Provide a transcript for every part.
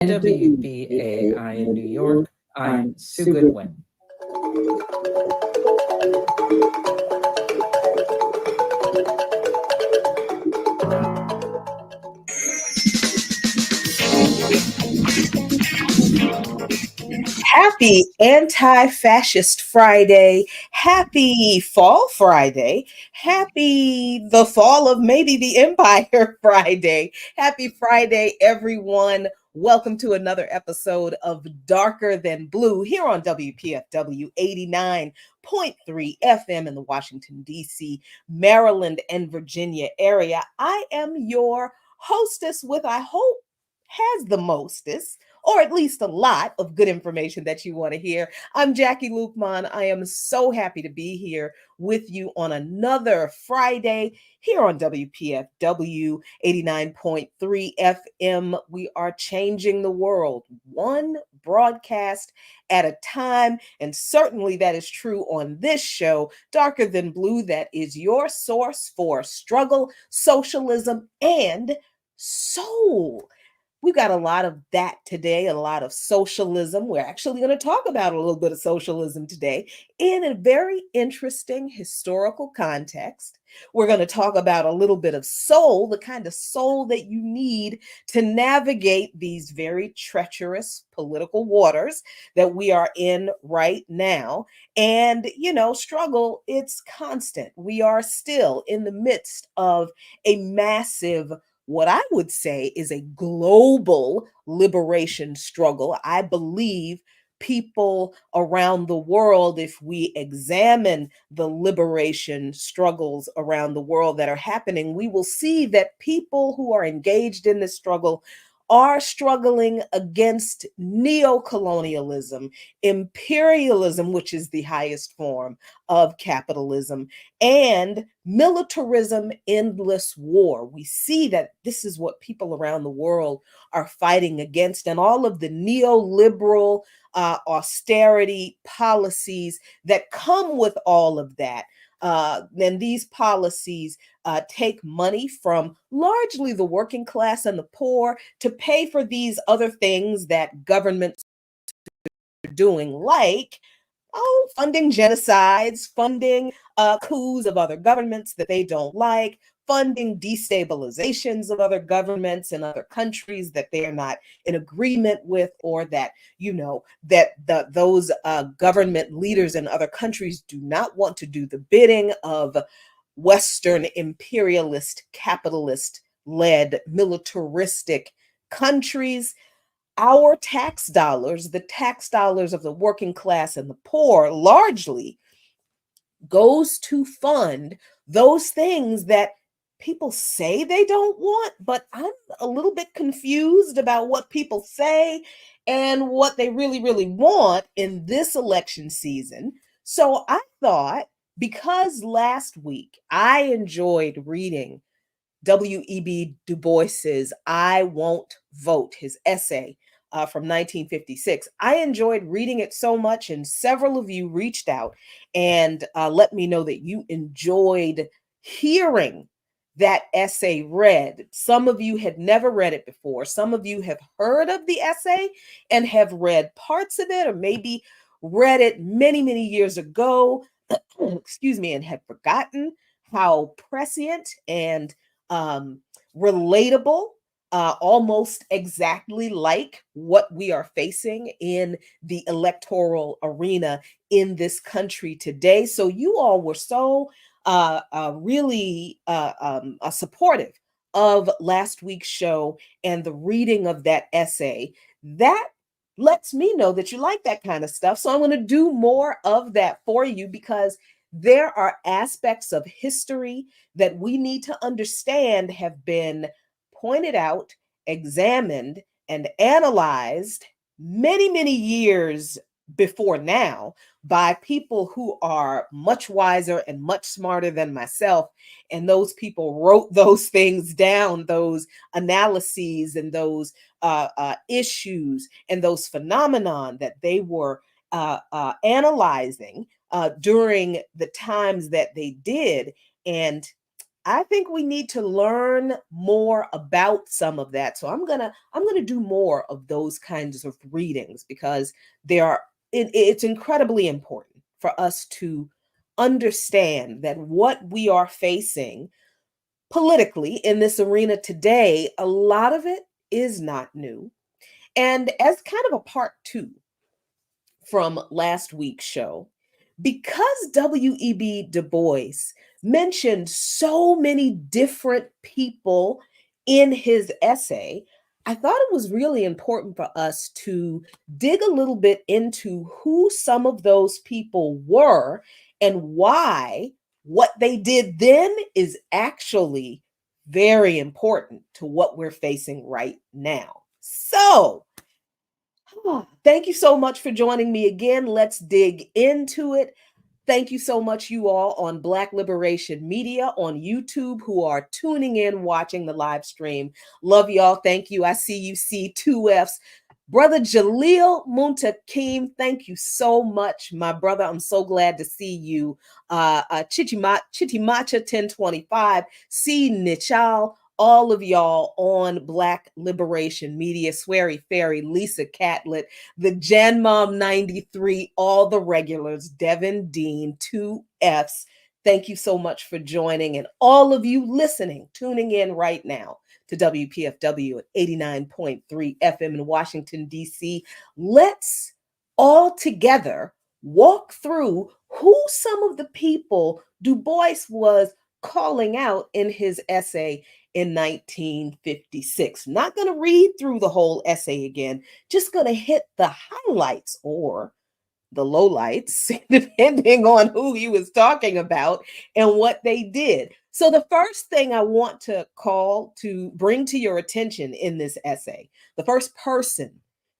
WBAI in New York. I'm Sue Goodwin. Happy Anti-Fascist Friday. Happy Fall Friday. Happy the fall of maybe the Empire Friday. Happy Friday, everyone. Welcome to another episode of Darker Than Blue here on WPFW 89.3 FM in the Washington, D.C., Maryland, and Virginia area. I am your hostess with, I hope, has the mostest, or at least a lot of good information that you want to hear. I'm Jackie Lukman. I am so happy to be here with you on another Friday here on WPFW 89.3 FM. We are changing the world one broadcast at a time, and certainly that is true on this show, Darker Than Blue, that is your source for struggle, socialism, and soul. We've got a lot of that today, a lot of socialism. We're actually going to talk about a little bit of socialism today in a very interesting historical context. We're going to talk about a little bit of soul, the kind of soul that you need to navigate these very treacherous political waters that we are in right now. And, struggle, it's constant. We are still in the midst of a massive, what I would say is a global liberation struggle. I believe people around the world, if we examine the liberation struggles around the world that are happening, we will see that people who are engaged in this struggle are struggling against neocolonialism, imperialism, which is the highest form of capitalism, and militarism, endless war. We see that this is what people around the world are fighting against, and all of the neoliberal austerity policies that come with all of that. Then these policies take money from largely the working class and the poor to pay for these other things that governments are doing, like funding genocides, funding coups of other governments that they don't like, funding destabilizations of other governments and other countries that they are not in agreement with, or that, those government leaders in other countries do not want to do the bidding of Western imperialist, capitalist-led, militaristic countries. Our tax dollars, the tax dollars of the working class and the poor, largely goes to fund those things that people say they don't want, but I'm a little bit confused about what people say and what they really, really want in this election season. So I thought, because last week I enjoyed reading W.E.B. DuBois's I Won't Vote, his essay from 1956. I enjoyed reading it so much, and several of you reached out and let me know that you enjoyed hearing that essay read. Some of you had never read it before. Some of you have heard of the essay and have read parts of it, or maybe read it many, many years ago, excuse me, and had forgotten how prescient and relatable, almost exactly like what we are facing in the electoral arena in this country today. So you all were so really supportive of last week's show and the reading of that essay. That lets me know that you like that kind of stuff. So I'm going to do more of that for you, because there are aspects of history that we need to understand have been pointed out, examined, and analyzed many, many years before now by people who are much wiser and much smarter than myself. And those people wrote those things down, those analyses and those issues and those phenomenon that they were analyzing during the times that they did. And I think we need to learn more about some of that. So I'm gonna do more of those kinds of readings because they are it's incredibly important for us to understand that what we are facing politically in this arena today, a lot of it is not new. And as kind of a part two from last week's show, because W.E.B. Du Bois mentioned so many different people in his essay, I thought it was really important for us to dig a little bit into who some of those people were and why what they did then is actually very important to what we're facing right now. So, thank you so much for joining me again. Let's dig into it. Thank you so much, you all on Black Liberation Media on YouTube who are tuning in, watching the live stream. Love y'all. Thank you. I see you, C2Fs. Brother Jaleel Muntakim, thank you so much, my brother. I'm so glad to see you. Chitimacha 1025, C. Nichal, all of y'all on Black Liberation Media, Sweary Fairy, Lisa Catlett, the Jan Mom 93, all the regulars, Devin Dean, 2Fs. Thank you so much for joining, and all of you listening, tuning in right now to WPFW at 89.3 FM in Washington, D.C. Let's all together walk through who some of the people Du Bois was calling out in his essay in 1956. Not going to read through the whole essay again, just going to hit the highlights or the lowlights, depending on who he was talking about and what they did. So the first thing I want to bring to your attention in this essay, the first person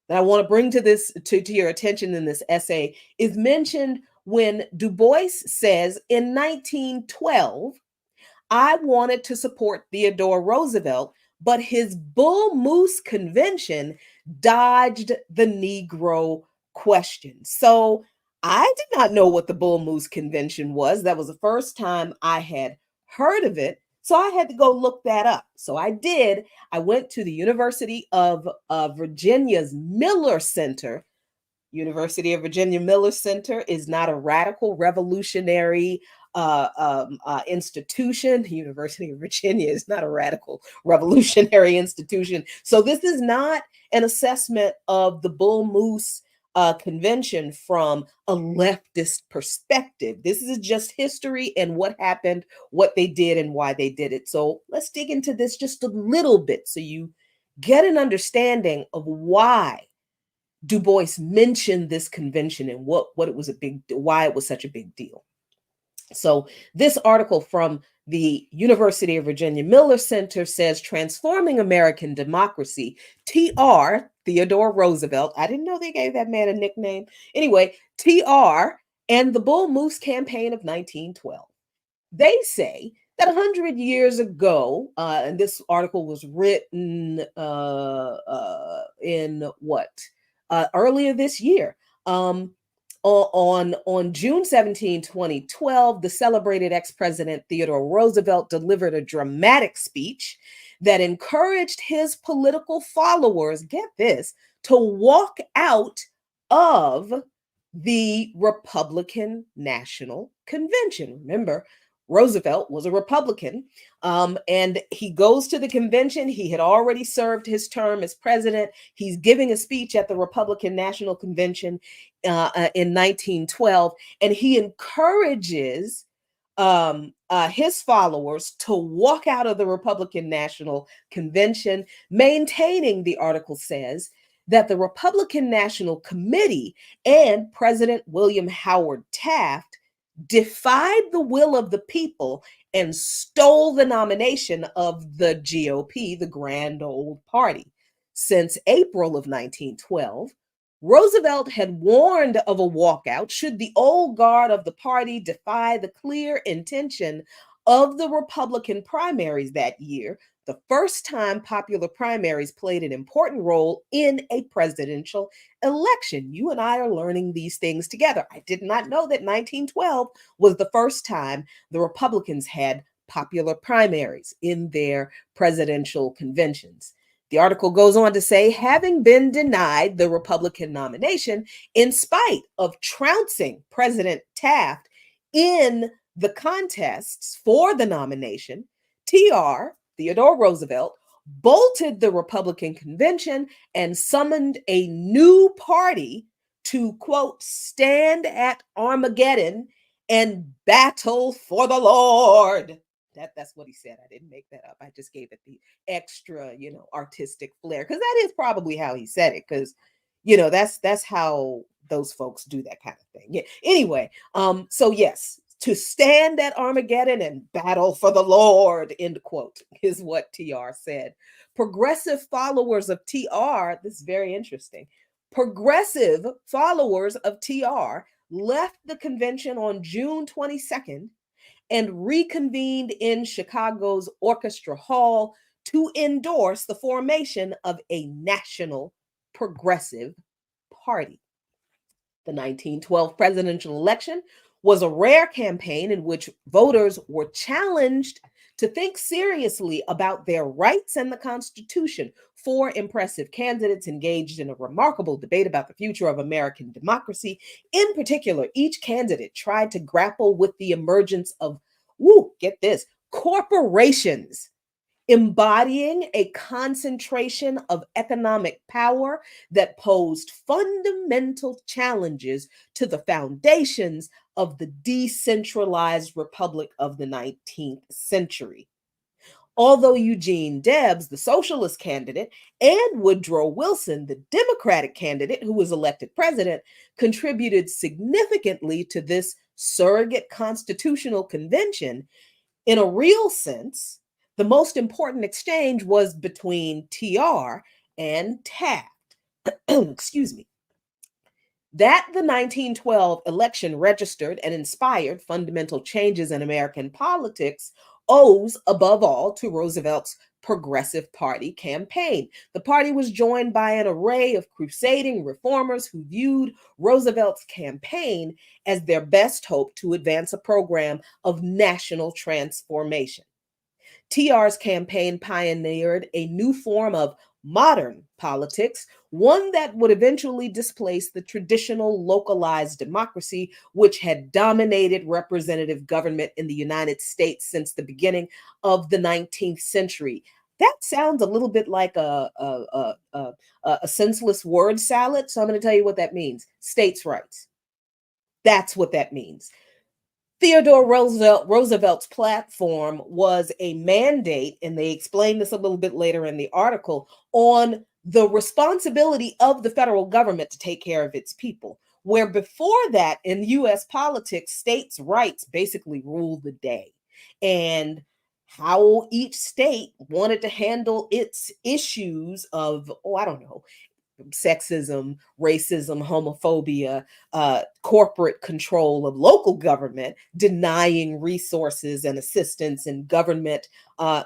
that I want to bring to your attention in this essay is mentioned when Du Bois says in 1912, I wanted to support Theodore Roosevelt, but his Bull Moose Convention dodged the Negro question. So I did not know what the Bull Moose Convention was. That was the first time I had heard of it. So I had to go look that up. So I did. I went to the University of Virginia's Miller Center. University of Virginia Miller Center is not a radical revolutionary institution. The University of Virginia is not a radical revolutionary institution. So this is not an assessment of the Bull Moose Convention from a leftist perspective. This is just history and what happened, what they did, and why they did it. So let's dig into this just a little bit so you get an understanding of why Du Bois mentioned this convention and why it was such a big deal. So this article from the University of Virginia Miller Center says transforming American democracy, TR, Theodore Roosevelt. I didn't know they gave that man a nickname. Anyway, TR and the Bull Moose campaign of 1912. They say that 100 years ago, and this article was written in what? Earlier this year. On June 17, 2012, the celebrated ex-president Theodore Roosevelt delivered a dramatic speech that encouraged his political followers, get this, to walk out of the Republican National Convention. Remember, Roosevelt was a Republican, and he goes to the convention. He had already served his term as president. He's giving a speech at the Republican National Convention in 1912, and he encourages his followers to walk out of the Republican National Convention, maintaining, the article says, that the Republican National Committee and President William Howard Taft defied the will of the people and stole the nomination of the GOP, the Grand Old Party. Since April of 1912, Roosevelt had warned of a walkout should the old guard of the party defy the clear intention of the Republican primaries that year, the first time popular primaries played an important role in a presidential election. You and I are learning these things together. I did not know that 1912 was the first time the Republicans had popular primaries in their presidential conventions. The article goes on to say, having been denied the Republican nomination in spite of trouncing President Taft in the contests for the nomination, TR, Theodore Roosevelt, bolted the Republican convention and summoned a new party to, quote, stand at Armageddon and battle for the Lord. That's what he said. I didn't make that up. I just gave it the extra, artistic flair, because that is probably how he said it, because that's how those folks do that kind of thing. Yeah. Anyway, so yes, to stand at Armageddon and battle for the Lord, end quote, is what TR said. Progressive followers of TR, this is very interesting. Progressive followers of TR left the convention on June 22nd and reconvened in Chicago's Orchestra Hall to endorse the formation of a national progressive party. The 1912 presidential election was a rare campaign in which voters were challenged to think seriously about their rights and the Constitution. Four impressive candidates engaged in a remarkable debate about the future of American democracy. In particular, each candidate tried to grapple with the emergence of, get this, corporations embodying a concentration of economic power that posed fundamental challenges to the foundations of the decentralized republic of the 19th century. Although Eugene Debs, the socialist candidate, and Woodrow Wilson, the Democratic candidate who was elected president, contributed significantly to this surrogate constitutional convention, in a real sense, the most important exchange was between TR and Taft. Excuse me. That the 1912 election registered and inspired fundamental changes in American politics owes, above all, to Roosevelt's Progressive Party campaign. The party was joined by an array of crusading reformers who viewed Roosevelt's campaign as their best hope to advance a program of national transformation. TR's campaign pioneered a new form of modern politics, one that would eventually displace the traditional localized democracy which had dominated representative government in the United States since the beginning of the 19th century. That sounds a little bit like a senseless word salad, so I'm going to tell you what that means. States' rights. That's what that means. Theodore Roosevelt's platform was a mandate, and they explain this a little bit later in the article, on the responsibility of the federal government to take care of its people. Where before that, in US politics, states' rights basically ruled the day. And how each state wanted to handle its issues of, sexism, racism, homophobia, corporate control of local government, denying resources and assistance and government,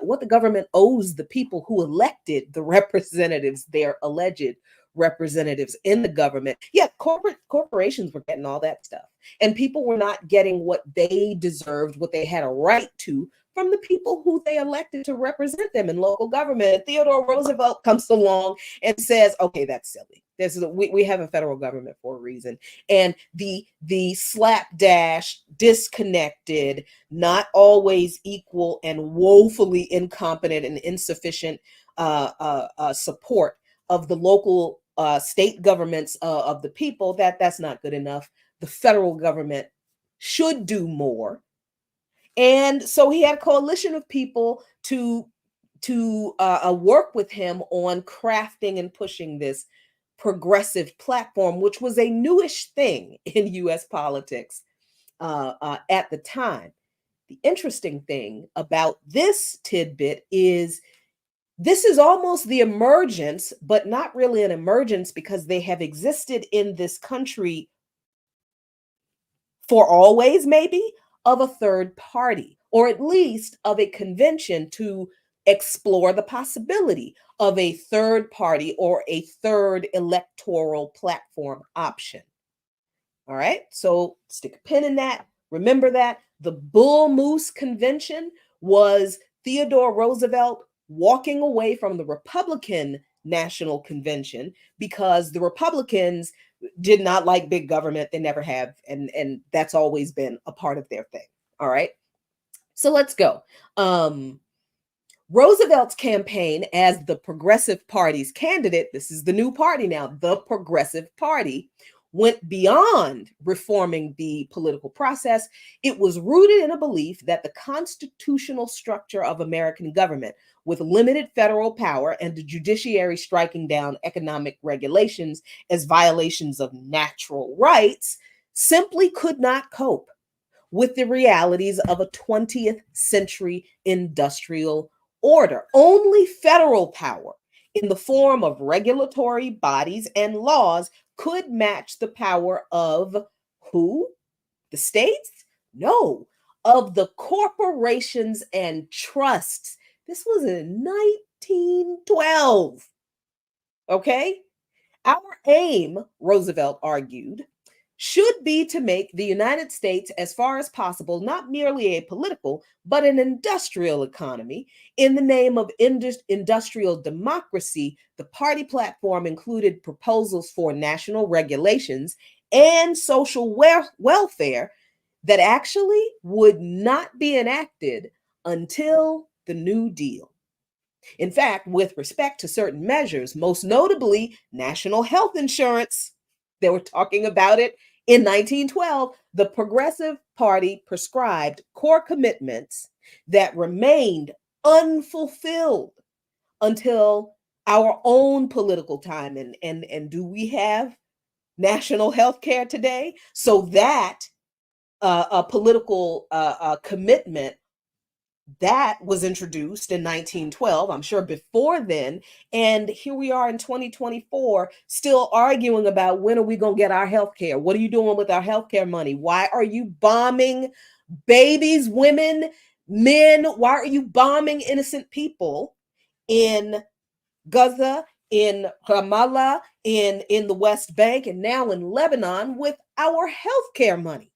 what the government owes the people who elected the representatives, their alleged representatives in the government. Yeah, corporations were getting all that stuff. And people were not getting what they deserved, what they had a right to, from the people who they elected to represent them in local government. And Theodore Roosevelt comes along and says, okay, that's silly. We have a federal government for a reason. And the slapdash, disconnected, not always equal, and woefully incompetent and insufficient support of the local state governments of the people, that's not good enough. The federal government should do more. And so he had a coalition of people to work with him on crafting and pushing this progressive platform, which was a newish thing in US politics at the time. The interesting thing about this tidbit is this is almost the emergence, but not really an emergence, because they have existed in this country for always, maybe, of a third party, or at least of a convention to explore the possibility of a third party or a third electoral platform option. All right, so stick a pin in that. Remember that the Bull Moose Convention was Theodore Roosevelt walking away from the Republican National Convention because the Republicans did not like big government. They never have. And that's always been a part of their thing. All right. So let's go. Roosevelt's campaign as the Progressive Party's candidate, this is the new party now, the Progressive Party, went beyond reforming the political process. It was rooted in a belief that the constitutional structure of American government, with limited federal power and the judiciary striking down economic regulations as violations of natural rights, simply could not cope with the realities of a 20th century industrial order. Only federal power in the form of regulatory bodies and laws could match the power of who? The states? No, of the corporations and trusts. This was in 1912. Okay? Our aim, Roosevelt argued, should be to make the United States, as far as possible, not merely a political, but an industrial economy. In the name of industrial democracy, the party platform included proposals for national regulations and social welfare that actually would not be enacted until the New Deal. In fact, with respect to certain measures, most notably national health insurance, they were talking about it in 1912, the Progressive Party prescribed core commitments that remained unfulfilled until our own political time. And do we have national health care today? So that a political commitment that was introduced in 1912, I'm sure before then. And here we are in 2024, still arguing about when are we going to get our health care? What are you doing with our health care money? Why are you bombing babies, women, men? Why are you bombing innocent people in Gaza, in Ramallah, in the West Bank, and now in Lebanon with our health care money?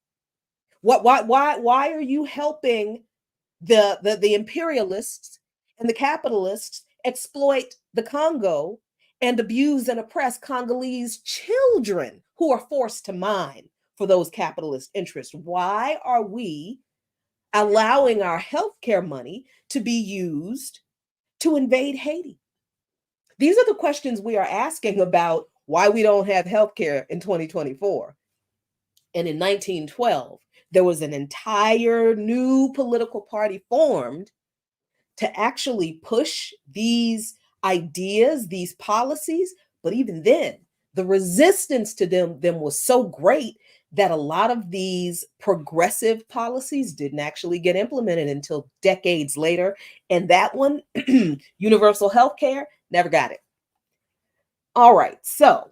Why are you helping the imperialists and the capitalists exploit the Congo and abuse and oppress Congolese children who are forced to mine for those capitalist interests? Why are we allowing our healthcare money to be used to invade Haiti? These are the questions we are asking about why we don't have healthcare in 2024. And in 1912, there was an entire new political party formed to actually push these ideas, these policies. But even then, the resistance to them was so great that a lot of these progressive policies didn't actually get implemented until decades later. And that one, universal health care, never got it. All right, so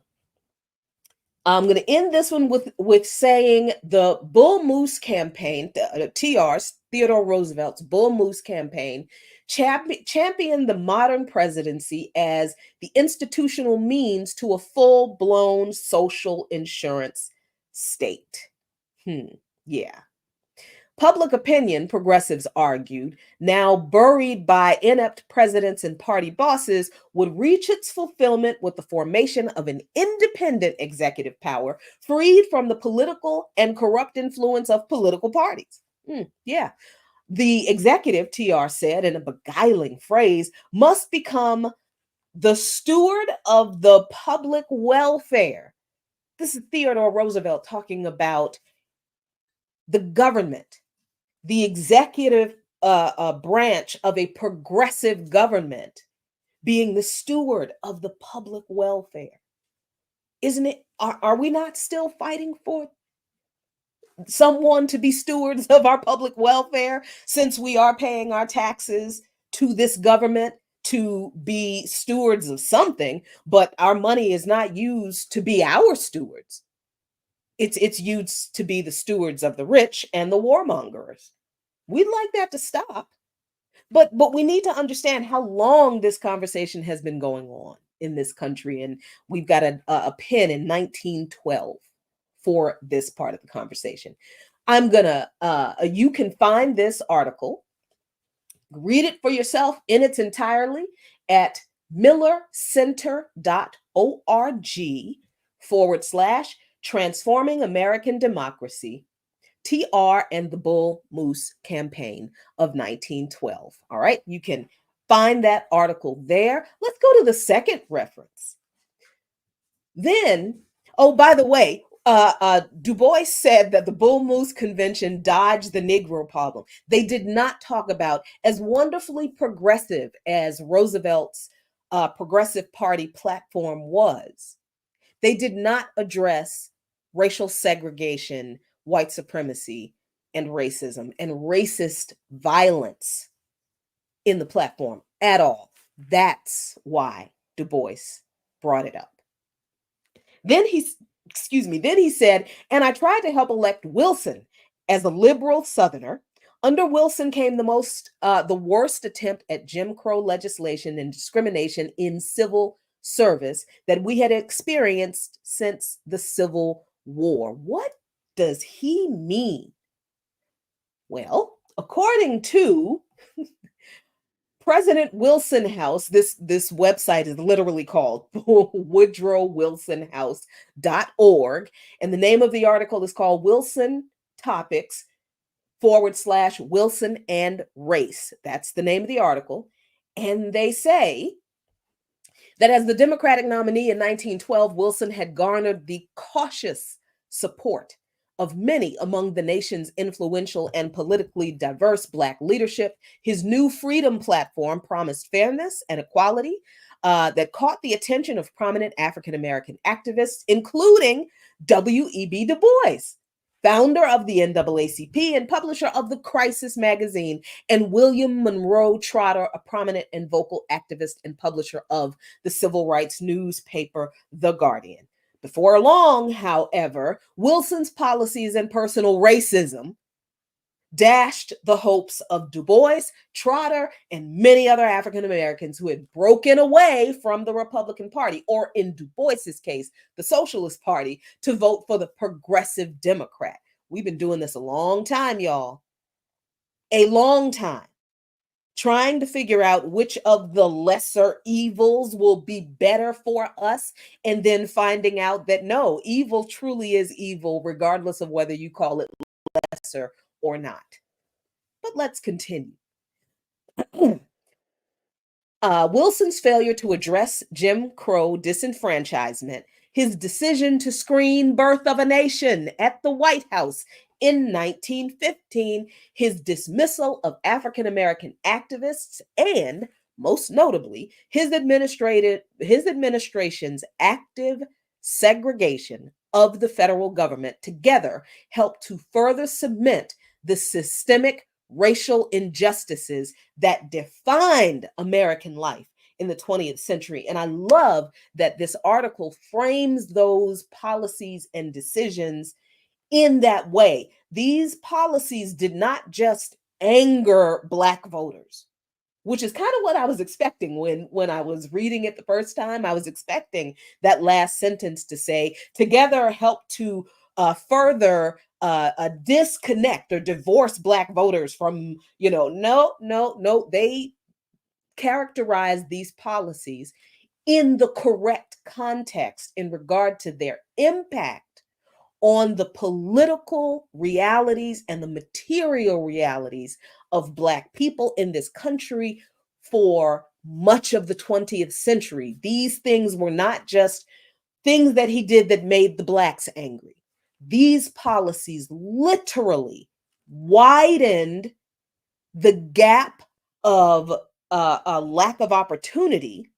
I'm going to end this one with saying the Bull Moose campaign, TR's, Theodore Roosevelt's Bull Moose campaign, championed the modern presidency as the institutional means to a full-blown social insurance state. Yeah. Public opinion, progressives argued, now buried by inept presidents and party bosses, would reach its fulfillment with the formation of an independent executive power freed from the political and corrupt influence of political parties. Yeah. The executive, TR said in a beguiling phrase, must become the steward of the public welfare. This is Theodore Roosevelt talking about the government, the executive branch of a progressive government being the steward of the public welfare. Isn't it? Are we not still fighting for someone to be stewards of our public welfare, since we are paying our taxes to this government to be stewards of something, but our money is not used to be our stewards. It's used to be the stewards of the rich and the warmongers. We'd like that to stop. But we need to understand how long this conversation has been going on in this country. And we've got a pin in 1912 for this part of the conversation. I'm gonna, you can find this article Read it for yourself in its entirety at millercenter.org/transforming American democracy, TR and the Bull Moose Campaign of 1912. All right, you can find that article there. Let's go to the second reference. Then, oh, by the way, Du Bois said that the Bull Moose Convention dodged the Negro problem. They did not talk about, as wonderfully progressive as Roosevelt's Progressive Party platform was, they did not address racial segregation, white supremacy, and racism and racist violence in the platform at all. That's why Du Bois brought it up. Then he said, and I tried to help elect Wilson as a liberal Southerner. Under Wilson came the worst attempt at Jim Crow legislation and discrimination in civil service that we had experienced since the Civil War. What does he mean? Well, according to President Wilson House, this website is literally called woodrowwilsonhouse.org, and the name of the article is called Wilson Topics /Wilson and Race. That's the name of the article. And they say that as the Democratic nominee in 1912, Wilson had garnered the cautious support of many among the nation's influential and politically diverse Black leadership. His new freedom platform promised fairness and equality that caught the attention of prominent African-American activists, including W.E.B. Du Bois, founder of the NAACP and publisher of the Crisis magazine, and William Monroe Trotter, a prominent and vocal activist and publisher of the civil rights newspaper, The Guardian. Before long, however, Wilson's policies and personal racism dashed the hopes of Du Bois, Trotter, and many other African Americans who had broken away from the Republican Party, or in Du Bois's case, the Socialist Party, to vote for the Progressive Democrat. We've been doing this a long time, y'all. A long time. Trying to figure out which of the lesser evils will be better for us, and then finding out that no, evil truly is evil, regardless of whether you call it lesser or not. But let's continue. Wilson's failure to address Jim Crow disenfranchisement, his decision to screen Birth of a Nation at the White House in 1915, his dismissal of African-American activists, and most notably, his administration's active segregation of the federal government together helped to further cement the systemic racial injustices that defined American life in the 20th century. And I love that this article frames those policies and decisions in that way. These policies did not just anger Black voters, which is kind of what I was expecting when I was reading it the first time. I was expecting that last sentence to say, together help to further disconnect or divorce Black voters from, no. They characterize these policies in the correct context in regard to their impact on the political realities and the material realities of Black people in this country for much of the 20th century. These things were not just things that he did that made the Blacks angry. These policies literally widened the gap of a lack of opportunity,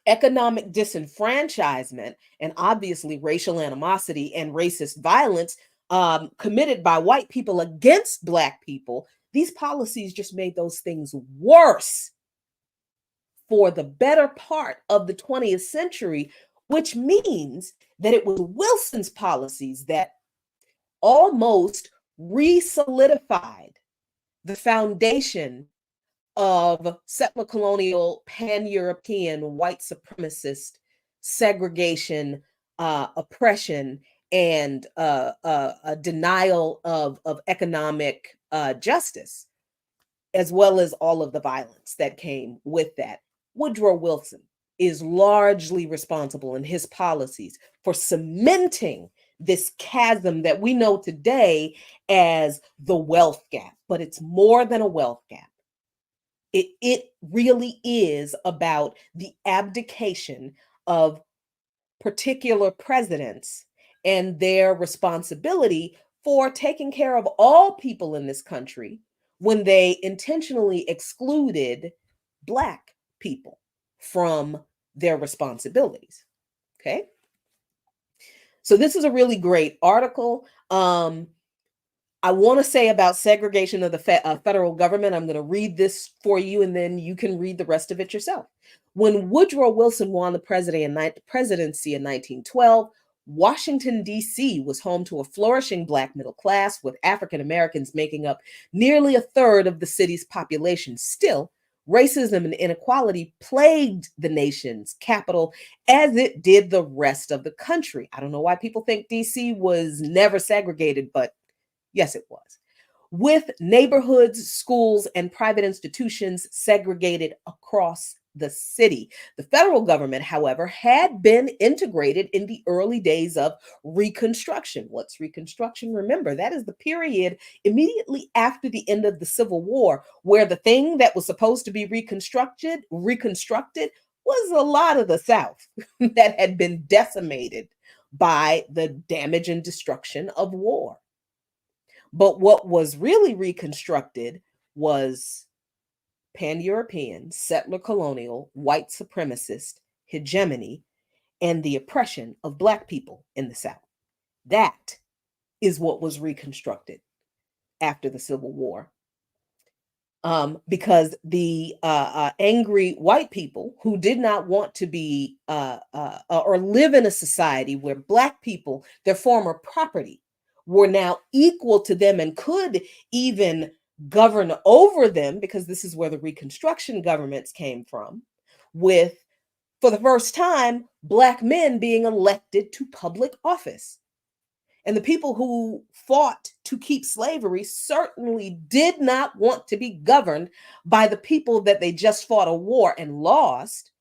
economic disenfranchisement, and obviously racial animosity and racist violence committed by white people against Black people. These policies just made those things worse for the better part of the 20th century, which means that it was Wilson's policies that almost re-solidified the foundation of settler colonial, pan-European, white supremacist segregation, oppression, and a denial of economic justice. as well as all of the violence that came with that. Woodrow Wilson is largely responsible in his policies for cementing this chasm that we know today as the wealth gap, but it's more than a wealth gap. It really is about the abdication of particular presidents and their responsibility for taking care of all people in this country when they intentionally excluded Black people from their responsibilities. Okay. So this is a really great article. I want to say about segregation of the federal government. I'm going to read this for you, and then you can read the rest of it yourself. When Woodrow Wilson won the presidency in 1912, Washington, D.C. was home to a flourishing Black middle class, with African Americans making up nearly a third of the city's population. Still, racism and inequality plagued the nation's capital as it did the rest of the country. I don't know why people think D.C. was never segregated, but yes, it was. With neighborhoods, schools, and private institutions segregated across the city. The federal government, however, had been integrated in the early days of Reconstruction. What's Reconstruction? Remember, that is the period immediately after the end of the Civil War, where the thing that was supposed to be reconstructed was a lot of the South that had been decimated by the damage and destruction of war. But what was really reconstructed was pan-European, settler colonial, white supremacist hegemony and the oppression of Black people in the South. That is what was reconstructed after the Civil War. Because the angry white people who did not want to be or live in a society where Black people, their former property, were now equal to them and could even govern over them, because this is where the Reconstruction governments came from, with, for the first time, Black men being elected to public office. And the people who fought to keep slavery certainly did not want to be governed by the people that they just fought a war and lost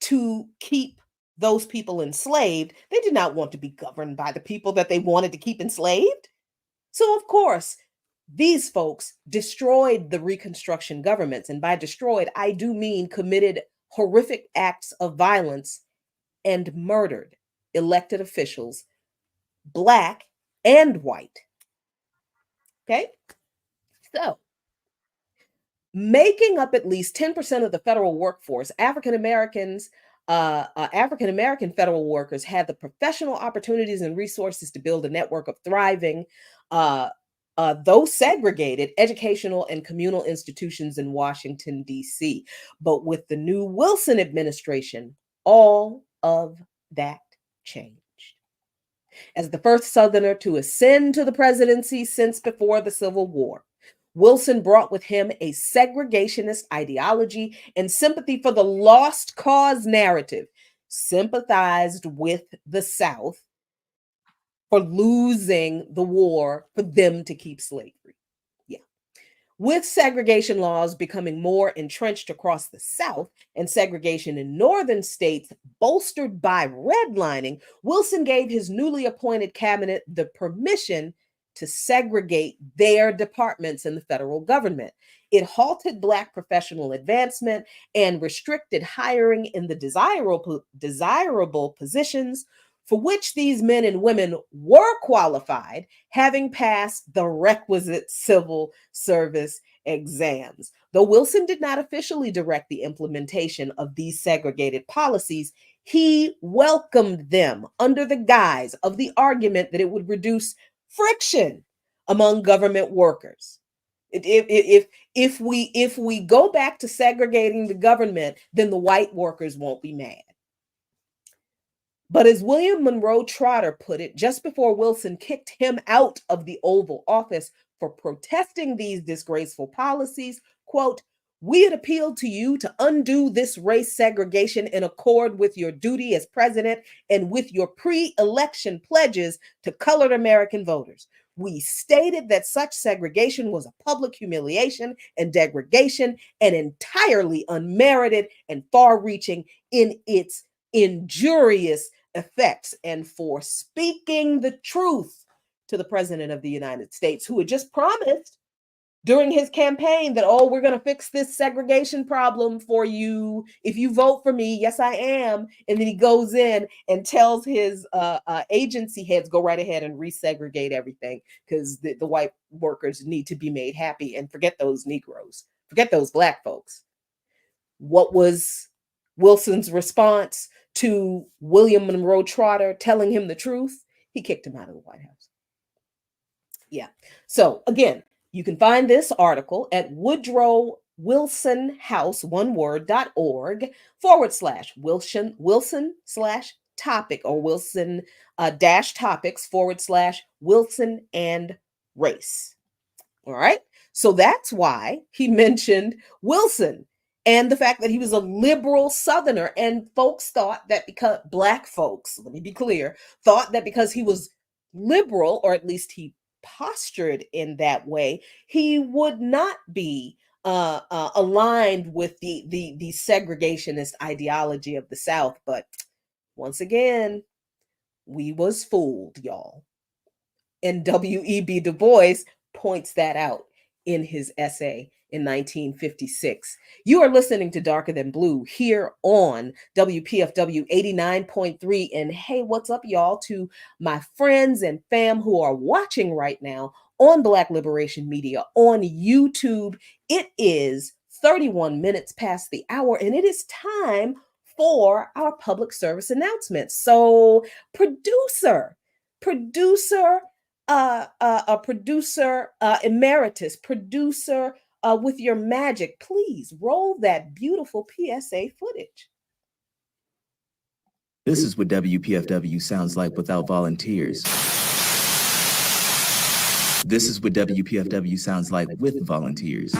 to keep those people enslaved. They did not want to be governed by the people that they wanted to keep enslaved. So, of course, these folks destroyed the Reconstruction governments. And by destroyed, I do mean committed horrific acts of violence and murdered elected officials, Black and white. Okay? So, making up at least 10% of the federal workforce, African American federal workers had the professional opportunities and resources to build a network of thriving, though segregated, educational and communal institutions in Washington, D.C. But with the new Wilson administration, all of that changed. As the first Southerner to ascend to the presidency since before the Civil War, Wilson brought with him a segregationist ideology and sympathy for the lost cause narrative, sympathized with the South for losing the war for them to keep slavery. Yeah. With segregation laws becoming more entrenched across the South and segregation in northern states bolstered by redlining, Wilson gave his newly appointed cabinet the permission to segregate their departments in the federal government. It halted Black professional advancement and restricted hiring in the desirable positions for which these men and women were qualified, having passed the requisite civil service exams. Though Wilson did not officially direct the implementation of these segregated policies, he welcomed them under the guise of the argument that it would reduce friction among government workers. If we go back to segregating the government, then the white workers won't be mad. But as William Monroe Trotter put it, just before Wilson kicked him out of the Oval Office for protesting these disgraceful policies, quote, "We had appealed to you to undo this race segregation in accord with your duty as president and with your pre-election pledges to colored American voters. We stated that such segregation was a public humiliation and degradation and entirely unmerited and far-reaching in its injurious effects. And for speaking the truth to the President of the United States, who had just promised during his campaign that, oh, we're going to fix this segregation problem for you if you vote for me. Yes, I am. And then he goes in and tells his agency heads, go right ahead and resegregate everything because the white workers need to be made happy, and forget those Negroes, forget those Black folks. What was Wilson's response to William Monroe Trotter telling him the truth? He kicked him out of the White House. Yeah. So again, you can find this article at Woodrow Wilson House, one word.org /Wilson topic or Wilson dash topics /Wilson and race. All right. So that's why he mentioned Wilson and the fact that he was a liberal Southerner. And folks thought that because Black folks, let me be clear, thought that because he was liberal, or at least he postured in that way, he would not be aligned with the segregationist ideology of the South. But once again, we was fooled, y'all. And W.E.B. Du Bois points that out in his essay in 1956. You are listening to Darker Than Blue here on WPFW 89.3. And hey, what's up, y'all, to my friends and fam who are watching right now on Black Liberation Media on YouTube. It is 31 minutes past the hour, and it is time for our public service announcements. So, producer emeritus, producer with your magic, please roll that beautiful PSA footage. This is what WPFW sounds like without volunteers. This is what WPFW sounds like with volunteers.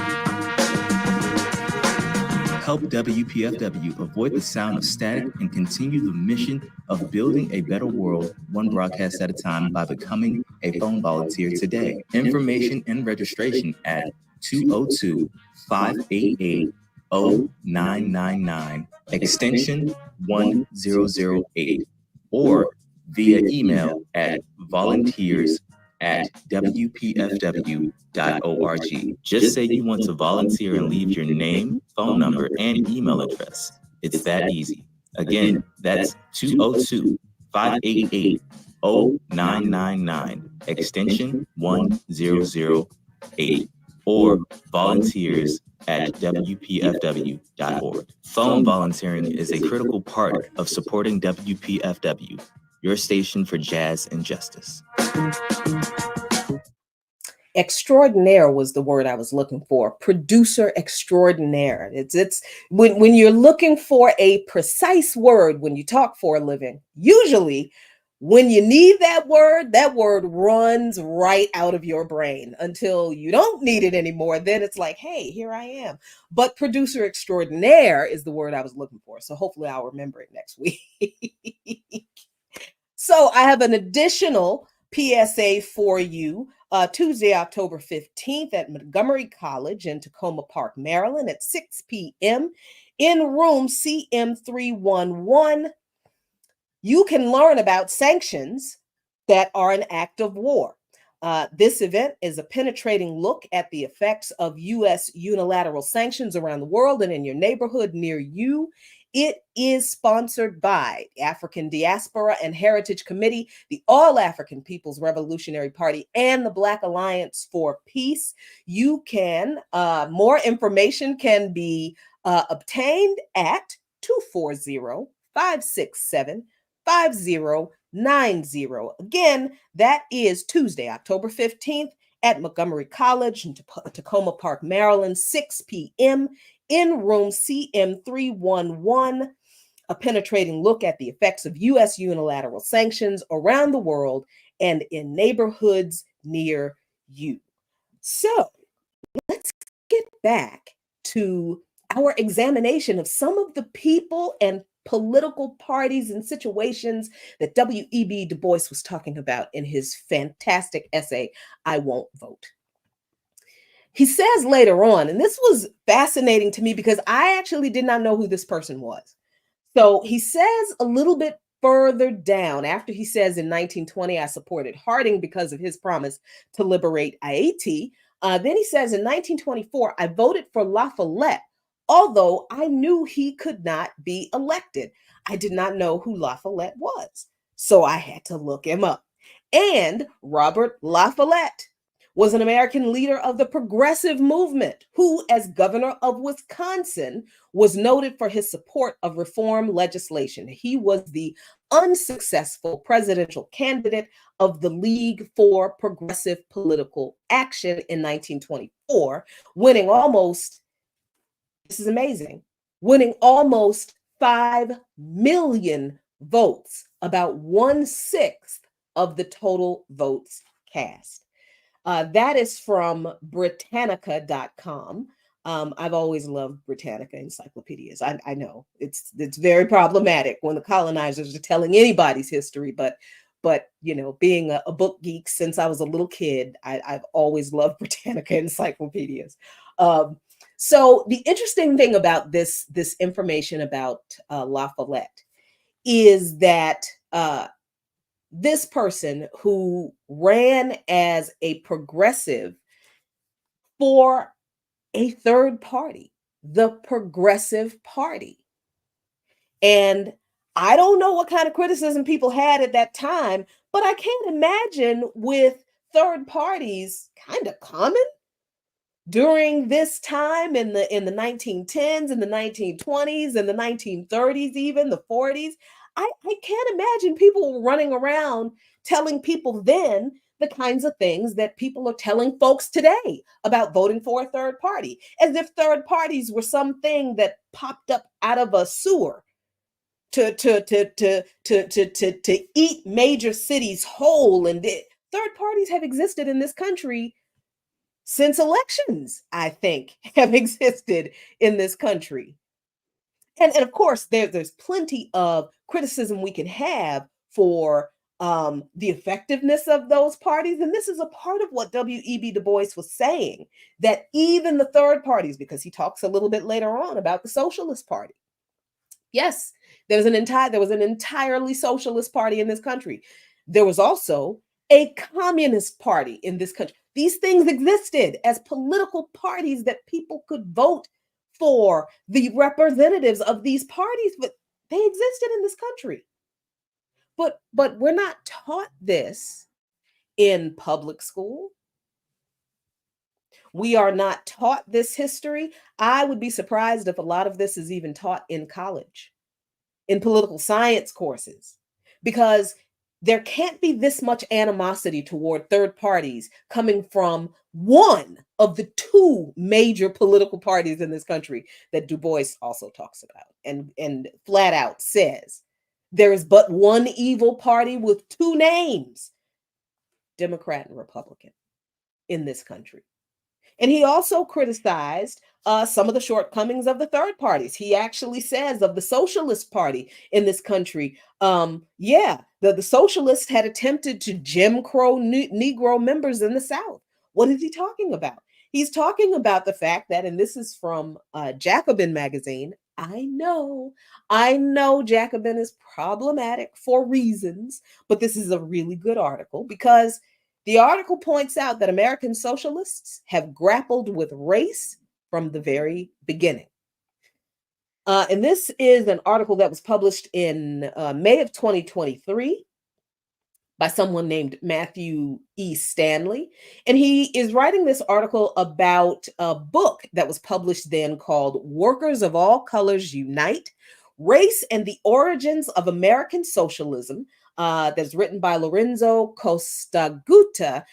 Help WPFW avoid the sound of static and continue the mission of building a better world, one broadcast at a time, by becoming a phone volunteer today. Information and registration at 202-588-0999, extension 1008, or via email at volunteers@wpfw.org. Just say you want to volunteer and leave your name, phone number, and email address. It's that easy. Again, that's 202-588-0999, extension 1008, or volunteers@wpfw.org. Phone volunteering is a critical part of supporting WPFW, your station for jazz and justice. Extraordinaire was the word I was looking for. Producer extraordinaire. It's when you're looking for a precise word when you talk for a living, usually when you need that word runs right out of your brain until you don't need it anymore. Then it's like, hey, here I am. But producer extraordinaire is the word I was looking for. So hopefully I'll remember it next week. So I have an additional PSA for you. Tuesday, October 15th at Montgomery College in Tacoma Park, Maryland at 6 p.m. in room CM311. You can learn about sanctions that are an act of war. This event is a penetrating look at the effects of U.S. unilateral sanctions around the world and in your neighborhood near you. It is sponsored by the African Diaspora and Heritage Committee, the All African People's Revolutionary Party, and the Black Alliance for Peace. You can, more information can be obtained at 240-567-5090. Again, that is Tuesday, October 15th at Montgomery College in Tacoma Park, Maryland, 6 p.m. in room CM311, a penetrating look at the effects of U.S. unilateral sanctions around the world and in neighborhoods near you. So let's get back to our examination of some of the people and political parties and situations that W.E.B. Du Bois was talking about in his fantastic essay, I Won't Vote. He says later on, and this was fascinating to me because I actually did not know who this person was. So he says a little bit further down, after he says in 1920, I supported Harding because of his promise to liberate Haiti. Then he says in 1924, I voted for La Follette, although I knew he could not be elected. I did not know who La Follette was, so I had to look him up. And Robert La Follette was an American leader of the progressive movement who, as governor of Wisconsin, was noted for his support of reform legislation. He was the unsuccessful presidential candidate of the League for Progressive Political Action in 1924, winning almost, this is amazing, winning almost 5 million votes, about 1/6 of the total votes cast. That is from Britannica.com. I've always loved Britannica encyclopedias. I know it's very problematic when the colonizers are telling anybody's history, but you know, being a book geek since I was a little kid, I've always loved Britannica encyclopedias. So the interesting thing about this information about La Follette is that this person who ran as a progressive for a third party, the Progressive Party. And I don't know what kind of criticism people had at that time, but I can't imagine with third parties kind of common during this time in the 1910s and the 1920s and the 1930s, even the 40s. I can't imagine people running around telling people then the kinds of things that people are telling folks today about voting for a third party, as if third parties were something that popped up out of a sewer to eat major cities whole. And third parties have existed in this country since elections, I think, have existed in this country. And of course, there's plenty of criticism we can have for the effectiveness of those parties. And this is a part of what W.E.B. Du Bois was saying, that even the third parties, because he talks a little bit later on about the Socialist Party. Yes, there was an entirely socialist party in this country. There was also a communist party in this country. These things existed as political parties that people could vote for the representatives of these parties, but they existed in this country. But we're not taught this in public school. We are not taught this history. I would be surprised if a lot of this is even taught in college, in political science courses, because there can't be this much animosity toward third parties coming from one of the two major political parties in this country that Du Bois also talks about and flat out says there is but one evil party with two names, Democrat and Republican, in this country. And he also criticized some of the shortcomings of the third parties. He actually says of the Socialist Party in this country, the socialists had attempted to Jim Crow Negro members in the South. What is he talking about? He's talking about the fact that, and this is from Jacobin magazine, I know Jacobin is problematic for reasons, but this is a really good article because the article points out that American socialists have grappled with race from the very beginning. And this is an article that was published in May of 2023 by someone named Matthew E. Stanley. And he is writing this article about a book that was published then called Workers of All Colors Unite, Race and the Origins of American Socialism, that's written by Lorenzo Costagutta,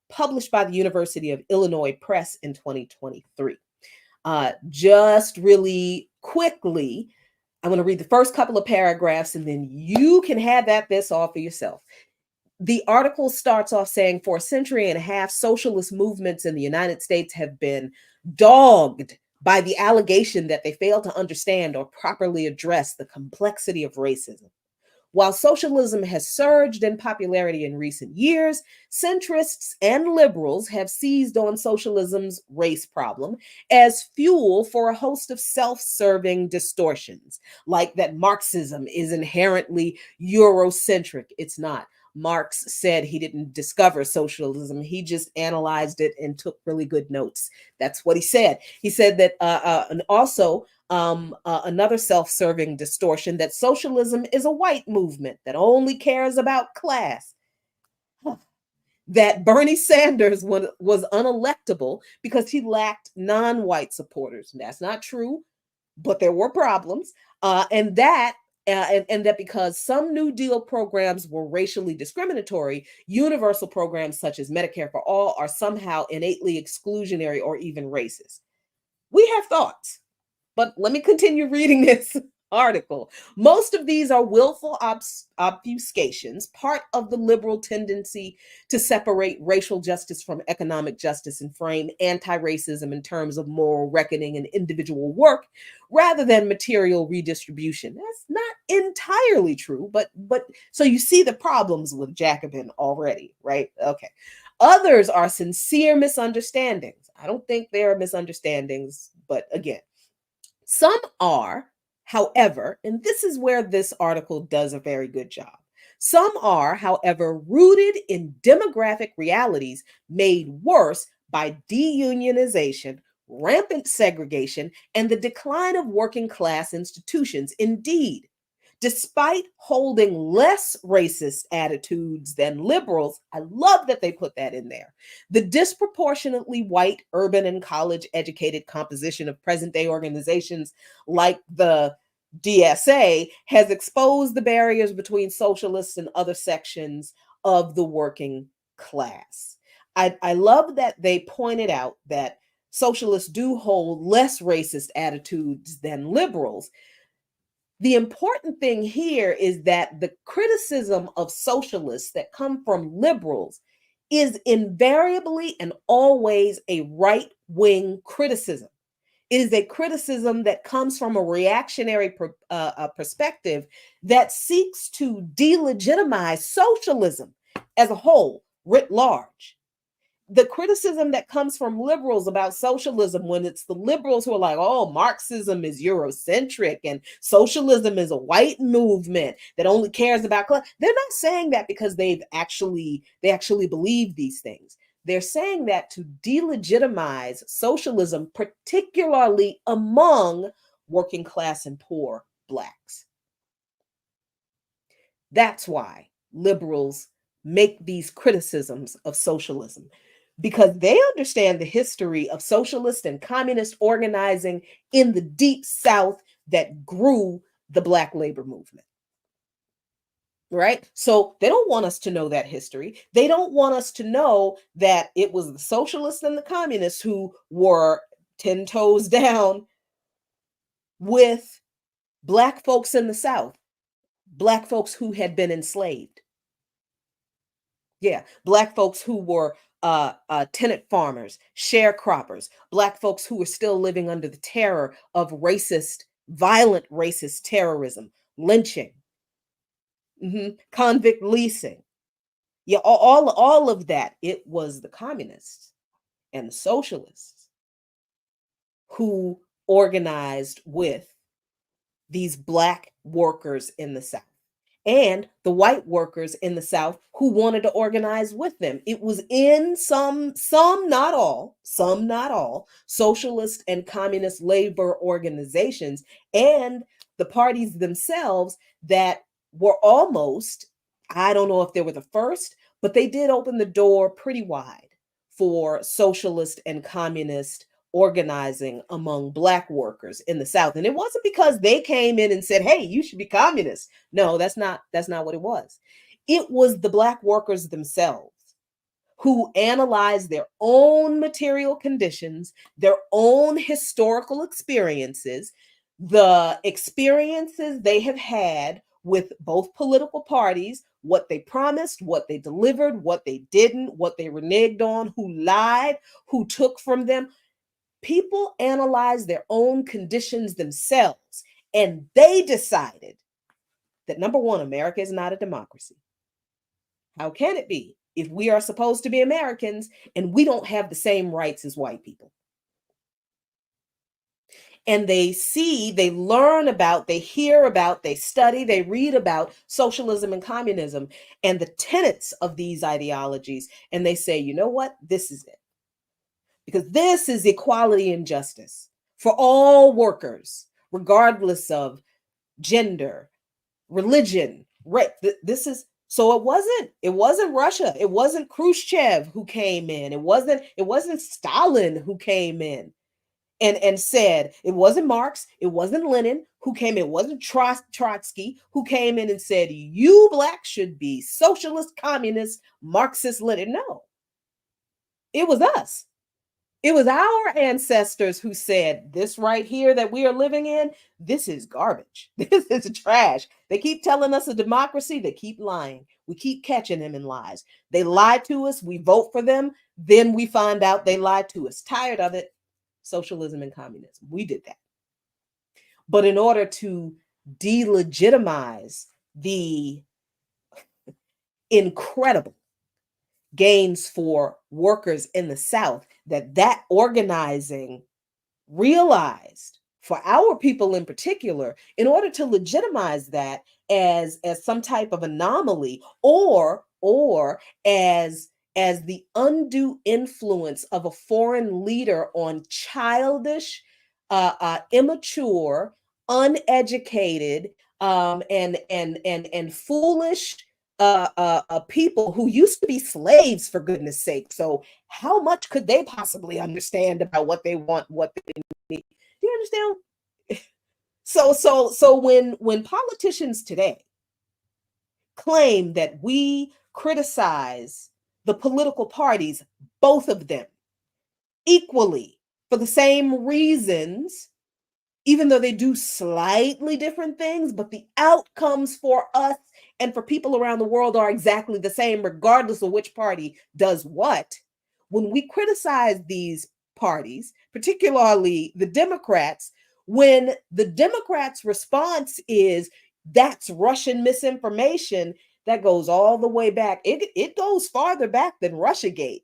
published by the University of Illinois Press in 2023. Just really quickly, I'm going to read the first couple of paragraphs and then you can have this all for yourself. The article starts off saying, for a century and a half, socialist movements in the United States have been dogged by the allegation that they fail to understand or properly address the complexity of racism. While socialism has surged in popularity in recent years, centrists and liberals have seized on socialism's race problem as fuel for a host of self-serving distortions, like that Marxism is inherently Eurocentric. It's not. Marx said he didn't discover socialism. He just analyzed it and took really good notes. That's what he said. He said that, and also another self-serving distortion, that socialism is a white movement that only cares about class. That Bernie Sanders was unelectable because he lacked non-white supporters. That's not true, but there were problems. And that because some New Deal programs were racially discriminatory, universal programs such as Medicare for All are somehow innately exclusionary or even racist. We have thoughts, but let me continue reading this article. Most of these are willful obfuscations, part of the liberal tendency to separate racial justice from economic justice and frame anti-racism in terms of moral reckoning and individual work rather than material redistribution. That's not entirely true, but so you see the problems with Jacobin already, right? Okay. Others are sincere misunderstandings. I don't think they are misunderstandings, but again, some are, however, and this is where this article does a very good job. Some are, however, rooted in demographic realities made worse by deunionization, rampant segregation, and the decline of working class institutions. Indeed, despite holding less racist attitudes than liberals, I love that they put that in there. The disproportionately white, urban, and college educated composition of present day organizations like the DSA has exposed the barriers between socialists and other sections of the working class. I love that they pointed out that socialists do hold less racist attitudes than liberals. The important thing here is that the criticism of socialists that come from liberals is invariably and always a right-wing criticism. It is a criticism that comes from a reactionary perspective that seeks to delegitimize socialism as a whole, writ large. The criticism that comes from liberals about socialism, when it's the liberals who are like, oh, Marxism is Eurocentric and socialism is a white movement that only cares about class. They're not saying that because they actually believe these things. They're saying that to delegitimize socialism, particularly among working class and poor Blacks. That's why liberals make these criticisms of socialism, because they understand the history of socialist and communist organizing in the deep South that grew the Black labor movement. Right? So they don't want us to know that history. They don't want us to know that it was the socialists and the communists who were 10 toes down with Black folks in the South, Black folks who had been enslaved. Yeah, Black folks who were tenant farmers, sharecroppers, Black folks who were still living under the terror of violent racist terrorism, lynching, convict leasing. Yeah, all of that. It was the communists and the socialists who organized with these Black workers in the South, and the white workers in the South who wanted to organize with them. It was in some not all, socialist and communist labor organizations and the parties themselves that were almost, I don't know if they were the first, but they did open the door pretty wide for socialist and communist organizing among Black workers in the South. And it wasn't because they came in and said, hey, you should be communist. No, that's not what it was. It was the Black workers themselves who analyzed their own material conditions, their own historical experiences, the experiences they have had with both political parties, what they promised, what they delivered, what they didn't, what they reneged on, who lied, who took from them. People analyzed their own conditions themselves, and they decided that, number one, America is not a democracy. How can it be if we are supposed to be Americans and we don't have the same rights as white people? And they see, they learn about, they hear about, they study, they read about socialism and communism and the tenets of these ideologies. And they say, you know what? This is it. Because this is equality and justice for all workers, regardless of gender, religion, race. This is, so it wasn't Russia. It wasn't Khrushchev who came in. It wasn't Stalin who came in and said, it wasn't Marx, it wasn't Lenin who came in, it wasn't Trotsky who came in and said, you blacks should be socialist, communist, Marxist, Lenin. No, it was us. It was our ancestors who said, this right here that we are living in, this is garbage. This is trash. They keep telling us a democracy. They keep lying. We keep catching them in lies. They lie to us. We vote for them. Then we find out they lied to us. Tired of it. Socialism and communism. We did that. But in order to delegitimize the incredible gains for workers in the South that organizing realized for our people in particular, in order to legitimize that as some type of anomaly or as the undue influence of a foreign leader on childish, immature, uneducated, and foolish people who used to be slaves, for goodness sake. So how much could they possibly understand about what they want, what they need? Do you understand? So when politicians today claim that we criticize the political parties, both of them, equally for the same reasons, even though they do slightly different things, but the outcomes for us and for people around the world are exactly the same, regardless of which party does what. When we criticize these parties, particularly the Democrats, when the Democrats' response is, that's Russian misinformation, that goes all the way back. It goes farther back than Russiagate.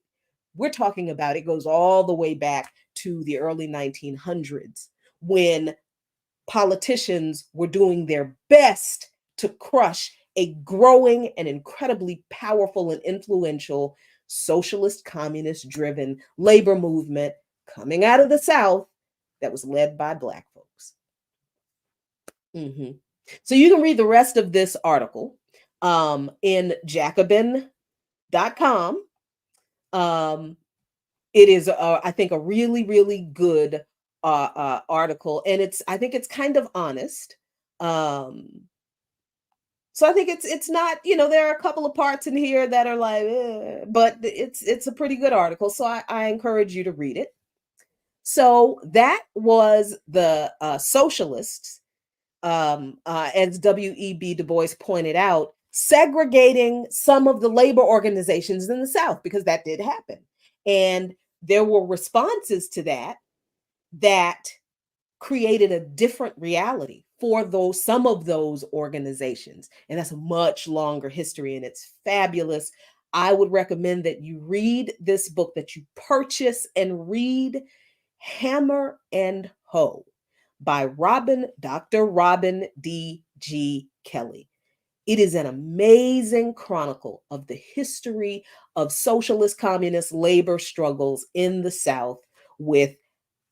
We're talking about, it goes all the way back to the early 1900s, when politicians were doing their best to crush a growing and incredibly powerful and influential socialist, communist driven labor movement coming out of the South that was led by Black folks. So you can read the rest of this article in Jacobin.com. It is, I think, a really, really good article, and I think it's kind of honest. So I think it's not, there are a couple of parts in here that are like, but it's a pretty good article. So I encourage you to read it. So that was the socialists, as W.E.B. Du Bois pointed out, segregating some of the labor organizations in the South, because that did happen. And there were responses to that created a different reality for some of those organizations. And that's a much longer history, and it's fabulous. I would recommend that you read this book, that you purchase and read Hammer and Hoe by Dr. Robin D.G. Kelley. It is an amazing chronicle of the history of socialist, communist labor struggles in the South, with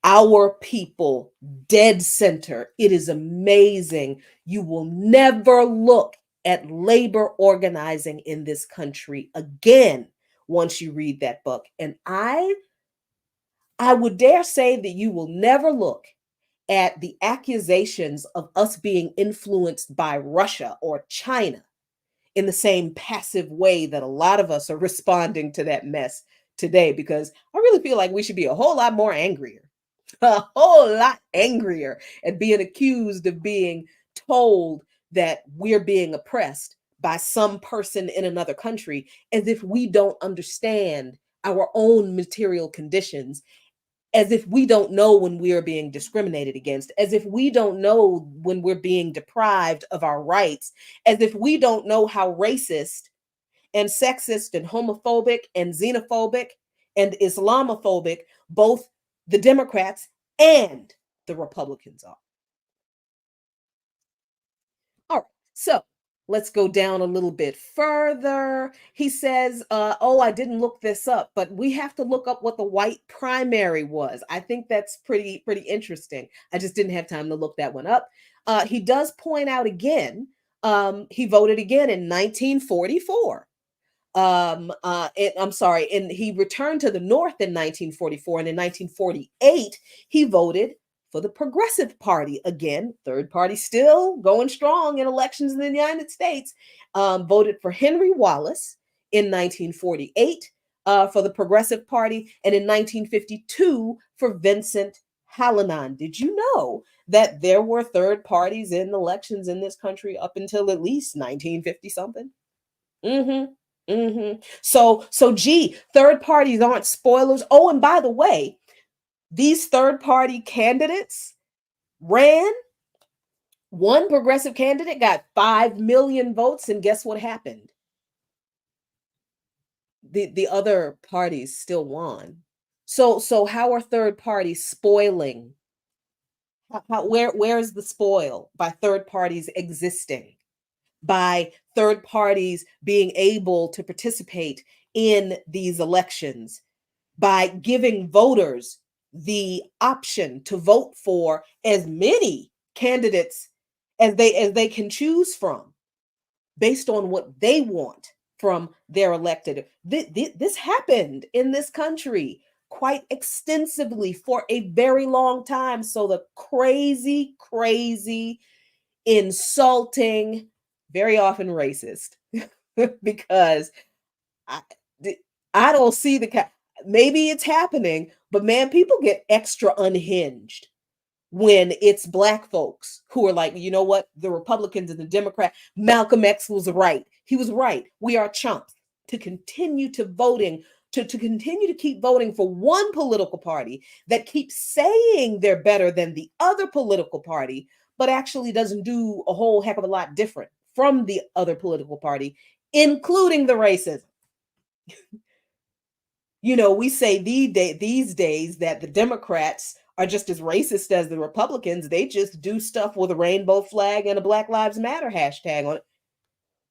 our people dead center. It is amazing. You will never look at labor organizing in this country again once you read that book. And I would dare say that you will never look at the accusations of us being influenced by Russia or China in the same passive way that a lot of us are responding to that mess today, because I really feel like we should be a whole lot more angrier, a whole lot angrier at being accused of being told that we're being oppressed by some person in another country, as if we don't understand our own material conditions as if we don't know when we are being discriminated against, as if we don't know when we're being deprived of our rights, as if we don't know how racist and sexist and homophobic and xenophobic and Islamophobic both the Democrats and the Republicans are. All right, so let's go down a little bit further. He says, oh, I didn't look this up, but we have to look up what the white primary was. I think that's pretty interesting. I just didn't have time to look that one up. He does point out again, he voted again in 1944. I'm sorry, and he returned to the North in 1944, and in 1948 he voted for the Progressive Party again. Third party still going strong in elections in the United States. Voted for Henry Wallace in 1948 for the Progressive Party, and in 1952 for Vincent Hallinan. Did you know that there were third parties in elections in this country up until at least 1950 something? So gee, third parties aren't spoilers. Oh, and by the way, these third party candidates ran. One progressive candidate got 5 million votes, and guess what happened? The other parties still won. So how are third parties spoiling? Where's the spoil by third parties existing? By third parties being able to participate in these elections, by giving voters the option to vote for as many candidates as they can choose from based on what they want from their elected. This happened in this country quite extensively for a very long time. So the crazy, insulting, very often racist, because I don't see maybe it's happening, but man, people get extra unhinged when it's Black folks who are like, you know what, the Republicans and the Democrats, Malcolm X was right. He was right. We are chumps to continue to voting, to continue to keep voting for one political party that keeps saying they're better than the other political party, but actually doesn't do a whole heck of a lot different from the other political party, including the racism. You know, we say these days that the Democrats are just as racist as the Republicans. They just do stuff with a rainbow flag and a Black Lives Matter hashtag on it.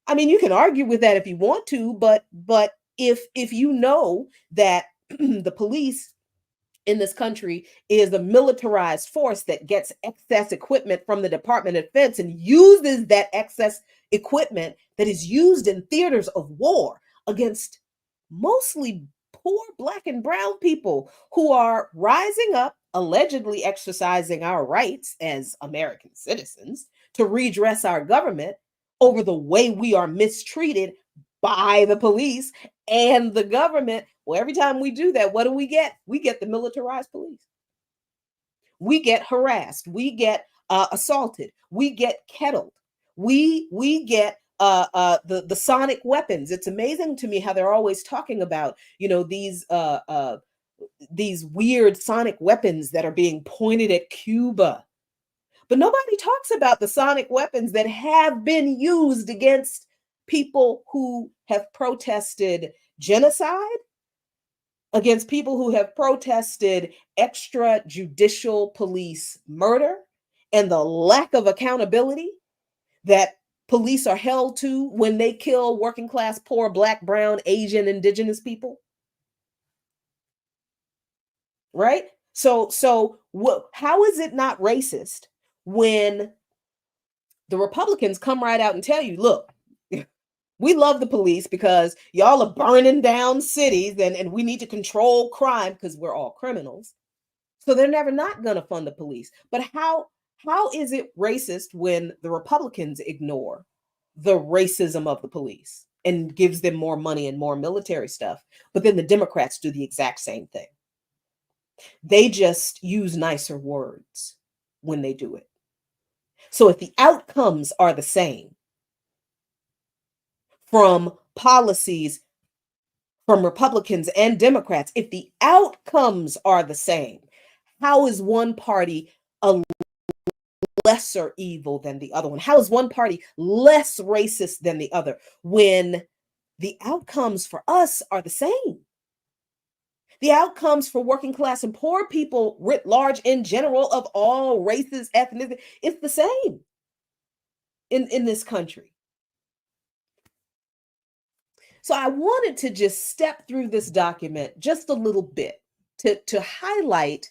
I mean, you can argue with that if you want to, but if you know that the police in this country is a militarized force that gets excess equipment from the Department of Defense and uses that excess equipment that is used in theaters of war against mostly poor Black and brown people who are rising up, allegedly exercising our rights as American citizens to redress our government over the way we are mistreated by the police and the government. Well, every time we do that, what do we get? We get the militarized police. We get harassed. We get assaulted. We get kettled. We get the sonic weapons. It's amazing to me how they're always talking about, you know, these weird sonic weapons that are being pointed at Cuba. But nobody talks about the sonic weapons that have been used against people who have protested genocide, against people who have protested extrajudicial police murder, and the lack of accountability that police are held to when they kill working class, poor, Black, brown, Asian, indigenous people. Right? So how is it not racist when the Republicans come right out and tell you, look, we love the police because y'all are burning down cities and we need to control crime because we're all criminals. So they're never not going to fund the police. But how is it racist when the Republicans ignore the racism of the police and gives them more money and more military stuff, but then the Democrats do the exact same thing? They just use nicer words when they do it. So if the outcomes are the same from policies from Republicans and Democrats, if the outcomes are the same, how is one party a lesser evil than the other one? How is one party less racist than the other when the outcomes for us are the same? The outcomes for working class and poor people writ large in general of all races, ethnicity, it's the same in this country. So I wanted to just step through this document just a little bit to highlight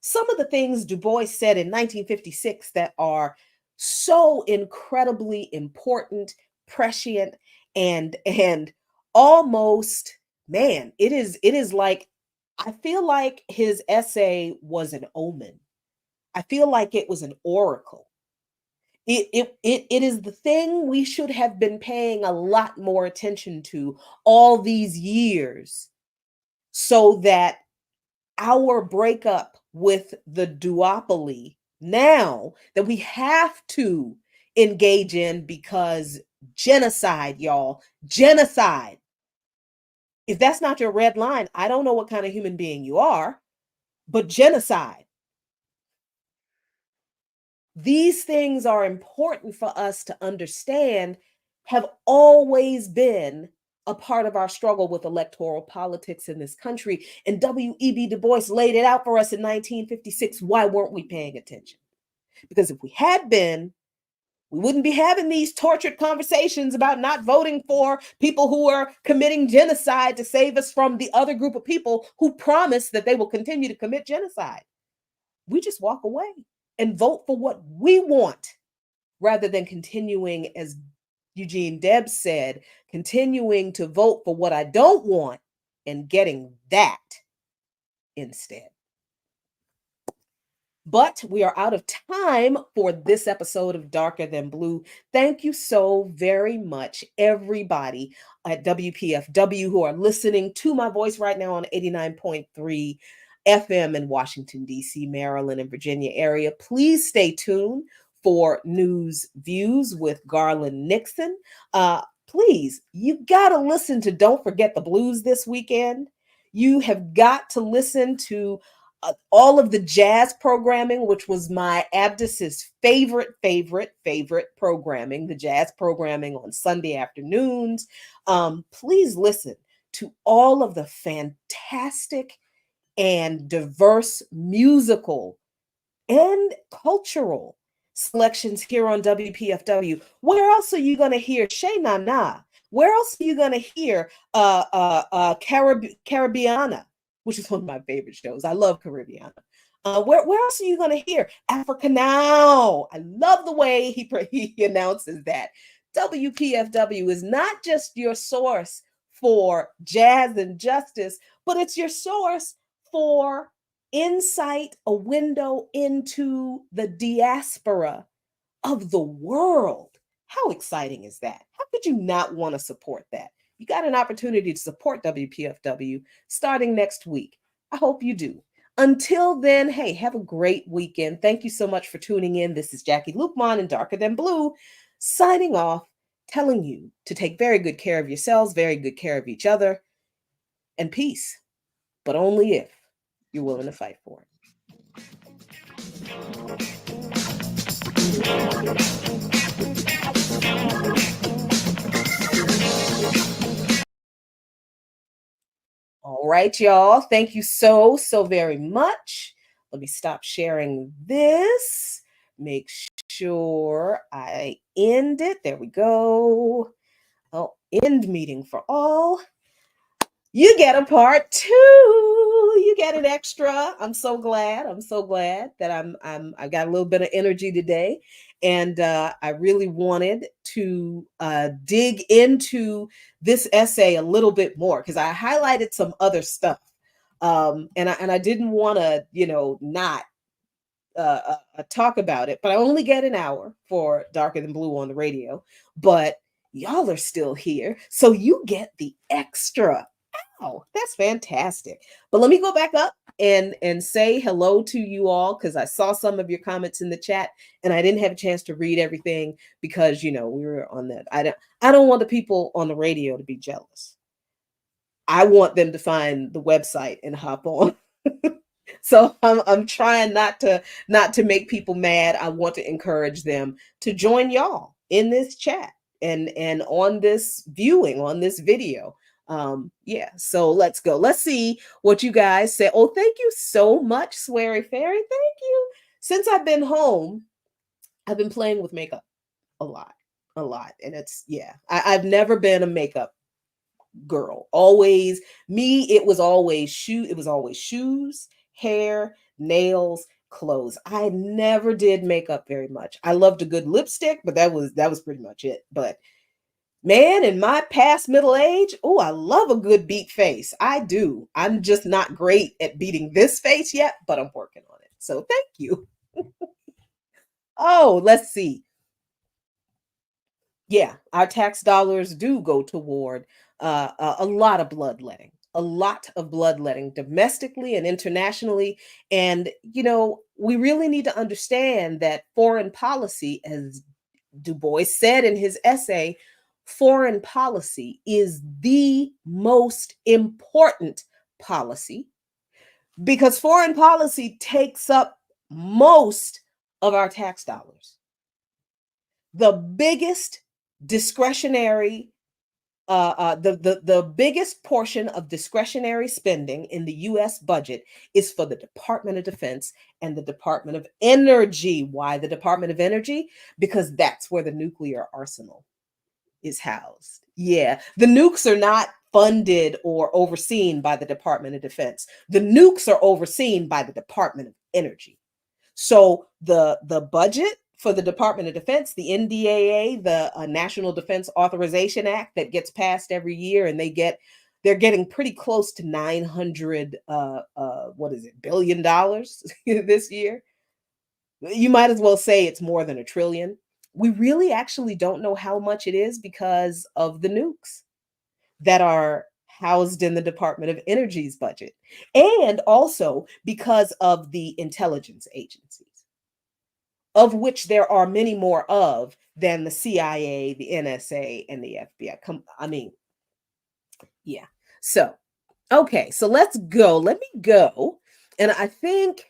some of the things Du Bois said in 1956 that are so incredibly important, prescient, and almost, man, it is like, I feel like his essay was an omen. I feel like it was an oracle. It is the thing we should have been paying a lot more attention to all these years, so that our breakup with the duopoly now that we have to engage in, because genocide, y'all, genocide. If that's not your red line, I don't know what kind of human being you are, but genocide. These things are important for us to understand, have always been a part of our struggle with electoral politics in this country. And W.E.B. Du Bois laid it out for us in 1956. Why weren't we paying attention? Because if we had been, we wouldn't be having these tortured conversations about not voting for people who are committing genocide to save us from the other group of people who promise that they will continue to commit genocide. We just walk away and vote for what we want, rather than continuing, as Eugene Debs said, continuing to vote for what I don't want and getting that instead. But we are out of time for this episode of Darker Than Blue. Thank you so very much, everybody at WPFW who are listening to my voice right now on 89.3 FM in Washington, D.C., Maryland, and Virginia area. Please stay tuned for News Views with Garland Nixon. Please, you got to listen to Don't Forget the Blues this weekend. You have got to listen to all of the jazz programming, which was my Abdus's favorite programming, the jazz programming on Sunday afternoons. Please listen to all of the fantastic and diverse musical and cultural selections here on WPFW. Where else are you going to hear Shay Nana? Where else are you going to hear Caribbeana, which is one of my favorite shows. I love Caribbeana. Where else are you going to hear Africa Now? I love the way he announces that. WPFW is not just your source for jazz and justice, but it's your source for insight, a window into the diaspora of the world. How exciting is that? How could you not want to support that? You got an opportunity to support WPFW starting next week. I hope you do. Until then, hey, have a great weekend. Thank you so much for tuning in. This is Jackie Lukman in Darker Than Blue, signing off, telling you to take very good care of yourselves, very good care of each other, and peace, but only if you're willing to fight for it. All right, y'all. Thank you so very much. Let me stop sharing this. Make sure I end it. There we go. Oh, end meeting for all. You get a part 2. You get an extra. I'm so glad. I'm so glad that I got a little bit of energy today, and I really wanted to dig into this essay a little bit more, because I highlighted some other stuff, and I didn't want to, not talk about it. But I only get an hour for Darker Than Blue on the radio. But y'all are still here, so you get the extra. Oh, that's fantastic. But let me go back up and say hello to you all, because I saw some of your comments in the chat and I didn't have a chance to read everything because, we were on that. I don't want the people on the radio to be jealous. I want them to find the website and hop on. So I'm trying not to make people mad. I want to encourage them to join y'all in this chat and on this viewing, on this video. Yeah, so let's go. Let's see what you guys say. Oh, thank you so much, Sweary Fairy. Thank you. Since I've been home, I've been playing with makeup a lot, a lot. And it's, yeah, I've never been a makeup girl. Always me, it was always shoes, hair, nails, clothes. I never did makeup very much. I loved a good lipstick, but that was pretty much it. But man, in my past middle age, oh, I love a good beat face. I do. I'm just not great at beating this face yet, but I'm working on it. So thank you. Oh, let's see. Yeah, our tax dollars do go toward a lot of bloodletting, a lot of bloodletting domestically and internationally. And, we really need to understand that foreign policy, as Du Bois said in his essay, foreign policy is the most important policy because foreign policy takes up most of our tax dollars. The biggest discretionary the biggest portion of discretionary spending in the US budget is for the Department of Defense and the Department of Energy. Why the Department of Energy? Because that's where the nuclear arsenal is housed. Yeah, the nukes are not funded or overseen by the Department of Defense. The nukes are overseen by the Department of Energy. So the budget for the Department of Defense, the NDAA, the National Defense Authorization Act that gets passed every year, and they're getting pretty close to 900 billion dollars this year. You might as well say it's more than $1 trillion. We really actually don't know how much it is because of the nukes that are housed in the Department of Energy's budget, and also because of the intelligence agencies, of which there are many more of than the CIA, the NSA, and the FBI. Yeah. So, okay, so let's go. Let me go. And I think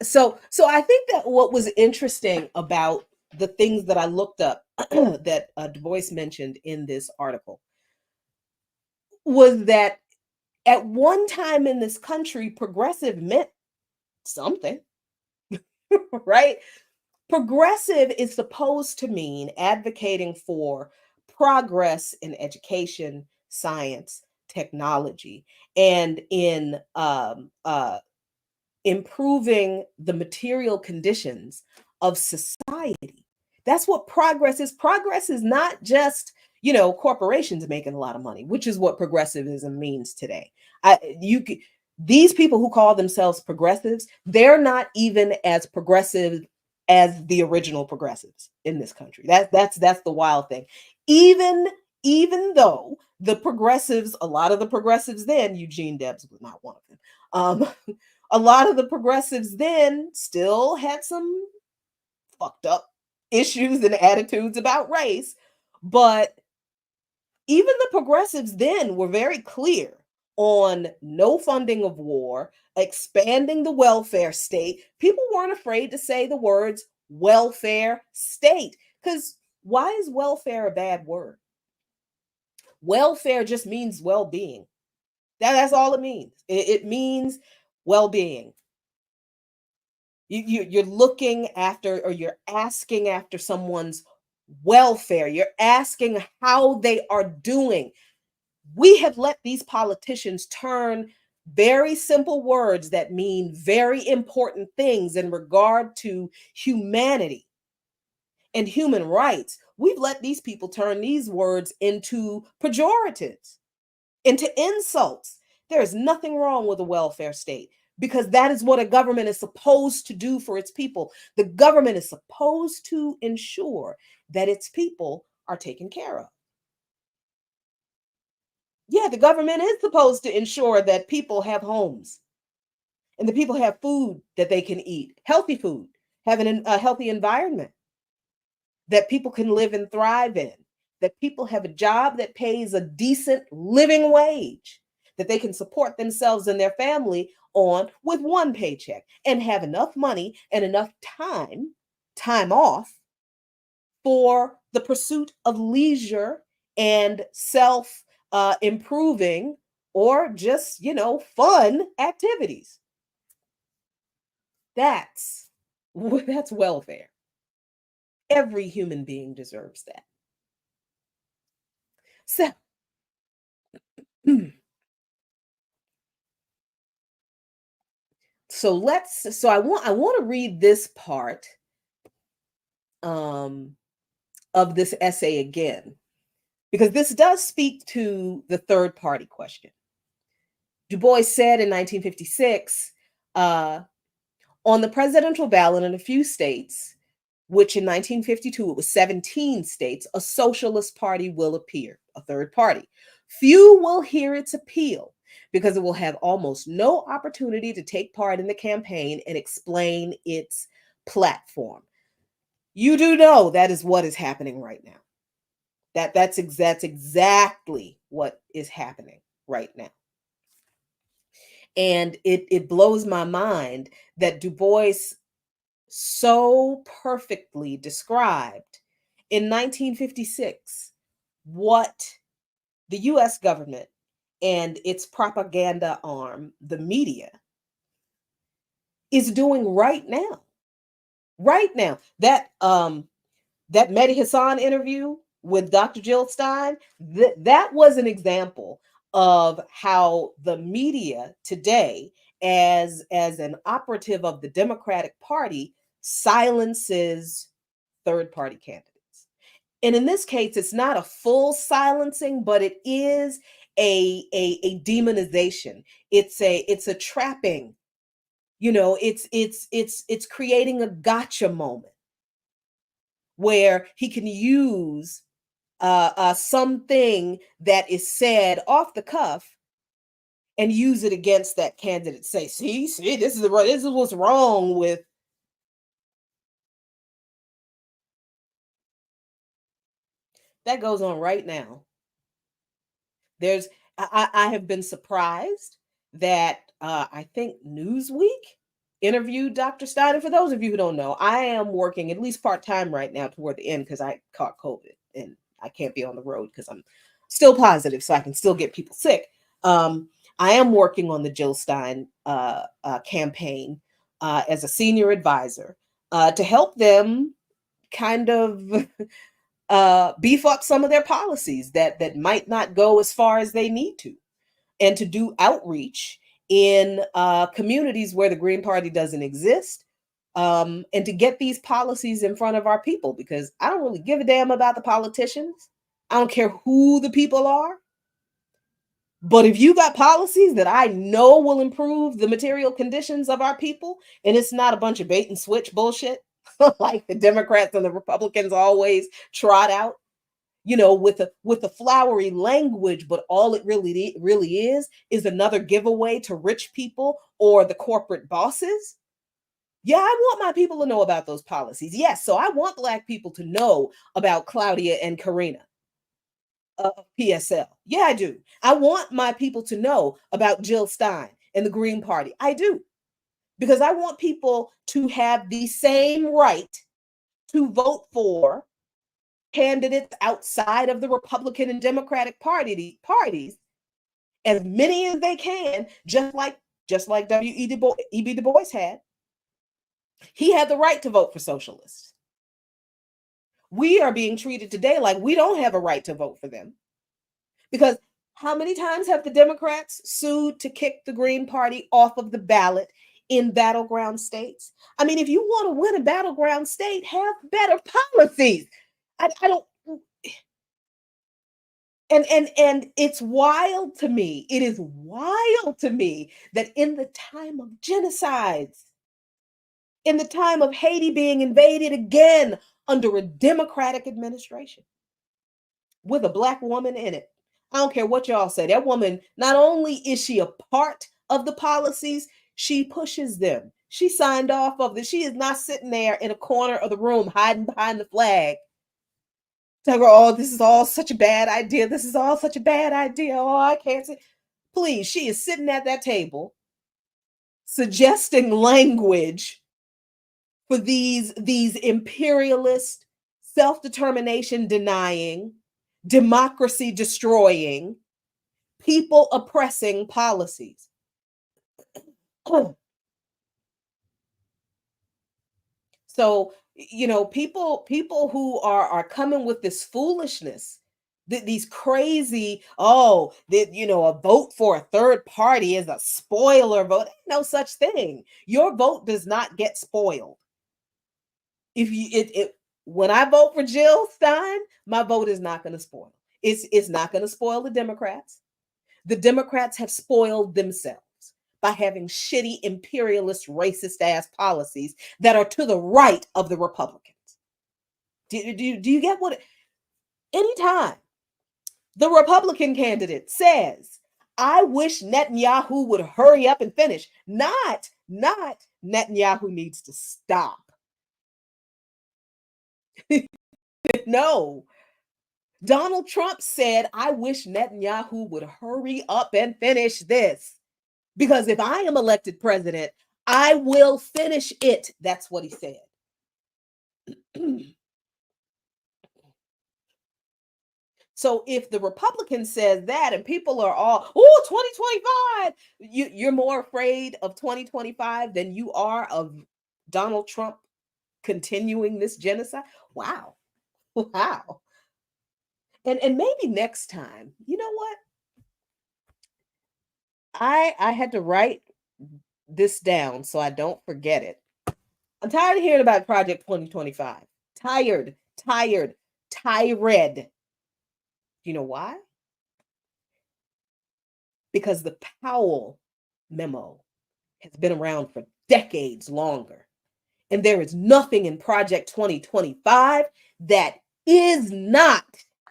so I think that what was interesting about the things that I looked up that Du Bois mentioned in this article was that at one time in this country, progressive meant something, right? Progressive is supposed to mean advocating for progress in education, science, technology, and in improving the material conditions of society. That's what progress is. Progress is not just, corporations making a lot of money, which is what progressivism means today. These people who call themselves progressives, they're not even as progressive as the original progressives in this country. That's the wild thing. Even though the progressives, a lot of the progressives then, Eugene Debs was not one of them. A lot of the progressives then still had some fucked up issues and attitudes about race, but even the progressives then were very clear on no funding of war, expanding the welfare state. People weren't afraid to say the words welfare state, because why is welfare a bad word? Welfare just means well-being. That's all it means. It means well-being. You're looking after, or you're asking after someone's welfare. You're asking how they are doing. We have let these politicians turn very simple words that mean very important things in regard to humanity and human rights. We've let these people turn these words into pejoratives, into insults. There is nothing wrong with a welfare state, because that is what a government is supposed to do for its people. The government is supposed to ensure that its people are taken care of. Yeah, the government is supposed to ensure that people have homes and the people have food that they can eat, healthy food, having a healthy environment that people can live and thrive in, that people have a job that pays a decent living wage, that they can support themselves and their family on with one paycheck and have enough money and enough time off for the pursuit of leisure and self improving or just, fun activities. That's welfare. Every human being deserves that. So, so I want to read this part of this essay again, because this does speak to the third party question. Du Bois said in 1956, on the presidential ballot in a few states, which in 1952 it was 17 states, a socialist party will appear, a third party. Few will hear its appeal because it will have almost no opportunity to take part in the campaign and explain its platform. You do know that is what is happening right now. That's exactly what is happening right now. And it blows my mind that Du Bois so perfectly described in 1956 what the US government and its propaganda arm, the media, is doing right now. Right now. That Mehdi Hassan interview with Dr. Jill Stein, that was an example of how the media today, as an operative of the Democratic Party, silences third party candidates. And in this case, it's not a full silencing, but it is a demonization. It's a trapping. It's creating a gotcha moment where he can use something that is said off the cuff and use it against that candidate. Say, see, this is what's wrong with. That goes on right now. I have been surprised that I think Newsweek interviewed Dr. Stein. And for those of you who don't know, I am working at least part-time right now toward the end because I caught COVID and I can't be on the road because I'm still positive, so I can still get people sick. I am working on the Jill Stein campaign as a senior advisor to help them kind of beef up some of their policies that might not go as far as they need to, and to do outreach in communities where the Green Party doesn't exist, and to get these policies in front of our people, because I don't really give a damn about the politicians. I don't care who the people are. But if you got policies that I know will improve the material conditions of our people, and it's not a bunch of bait and switch bullshit like the Democrats and the Republicans always trot out, with a flowery language, but all it really is another giveaway to rich people or the corporate bosses. Yeah, I want my people to know about those policies. Yes, so I want Black people to know about Claudia and Karina of PSL. Yeah, I do. I want my people to know about Jill Stein and the Green Party. I do. Because I want people to have the same right to vote for candidates outside of the Republican and Democratic parties, as many as they can, just like W.E.B. Du Bois had. He had the right to vote for socialists. We are being treated today like we don't have a right to vote for them. Because how many times have the Democrats sued to kick the Green Party off of the ballot in battleground states? I mean, if you want to win a battleground state, have better policies. I don't. And it's wild to me. It is wild to me that in the time of genocides, in the time of Haiti being invaded again under a Democratic administration with a Black woman in it, I don't care what y'all say. That woman, not only is she a part of the policies, she pushes them. She signed off of this. She is not sitting there in a corner of the room hiding behind the flag. Tell her, oh, this is all such a bad idea. This is all such a bad idea. Oh, I can't say. Please, she is sitting at that table suggesting language for these imperialist, self-determination denying, democracy destroying, people oppressing policies. So, people who are coming with this foolishness, these crazy, a vote for a third party is a spoiler vote. Ain't no such thing. Your vote does not get spoiled. If when I vote for Jill Stein, my vote is not going to spoil. It's not going to spoil the Democrats. The Democrats have spoiled themselves by having shitty, imperialist, racist ass policies that are to the right of the Republicans. Do you get what? Anytime the Republican candidate says, I wish Netanyahu would hurry up and finish, not Netanyahu needs to stop. No. Donald Trump said, I wish Netanyahu would hurry up and finish this. Because if I am elected president, I will finish it. That's what he said. So if the Republican says that and people are all, 2025, you're more afraid of 2025 than you are of Donald Trump continuing this genocide. Wow. Wow. And maybe next time, you know what? I had to write this down so I don't forget it. I'm tired of hearing about Project 2025. Tired. You know why? Because the Powell memo has been around for decades longer. And there is nothing in Project 2025 that is not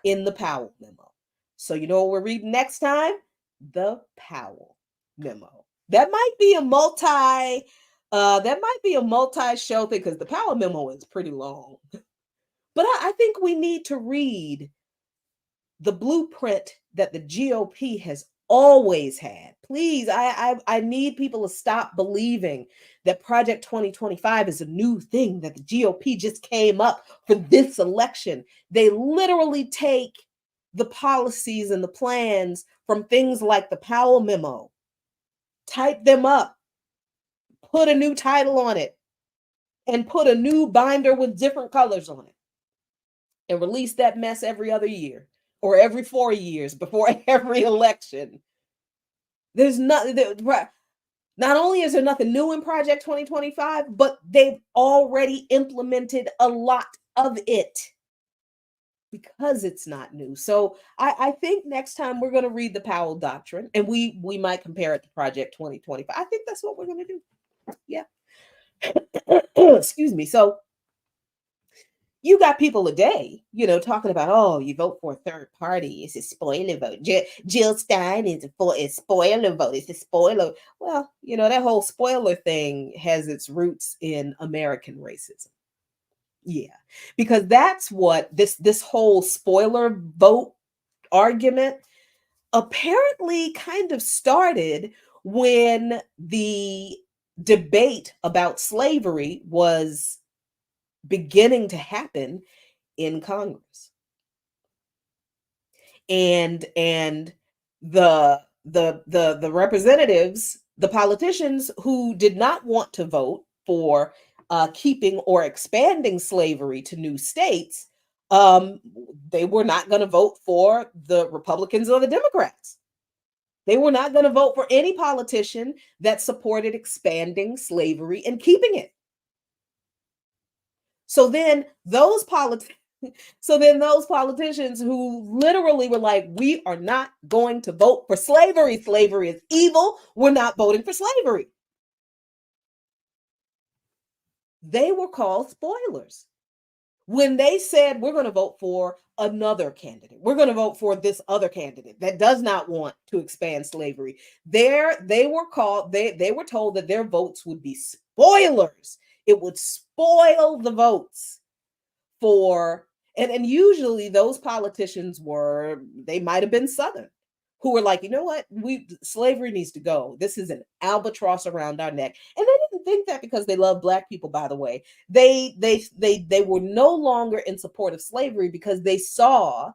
in the Powell memo. So you know what we're reading next time? The Powell memo. That might be a multi-show thing because the Powell memo is pretty long. But I think we need to read the blueprint that the GOP has always had. Please, I need people to stop believing that Project 2025 is a new thing that the GOP just came up for this election. They literally take the policies and the plans from things like the Powell memo, type them up, put a new title on it, and put a new binder with different colors on it, and release that mess every other year or every 4 years before every election. There's not only is there nothing new in Project 2025, but they've already implemented a lot of it because it's not new. So I think next time we're going to read the Powell Doctrine and we might compare it to Project 2025. I think that's what we're going to do. Yeah. Excuse me. So you got people today, talking about, you vote for a third party. It's a spoiler vote. Jill Stein is a spoiler vote. It's a spoiler. Well, that whole spoiler thing has its roots in American racism. Yeah, because that's what this whole spoiler vote argument apparently kind of started when the debate about slavery was beginning to happen in Congress. And the representatives, the politicians who did not want to vote for keeping or expanding slavery to new states, they were not going to vote for the Republicans or the Democrats. They were not going to vote for any politician that supported expanding slavery and keeping it. So then those politicians who literally were like, we are not going to vote for slavery. Slavery is evil. We're not voting for slavery. They were called spoilers. When they said, we're going to vote for another candidate, we're going to vote for this other candidate that does not want to expand slavery, they were told that their votes would be spoilers. It would spoil the votes for, and usually those politicians they might have been Southern. who were like, you know what, slavery needs to go. This is an albatross around our neck. And they didn't think that because they love Black people, by the way. They were no longer in support of slavery because they saw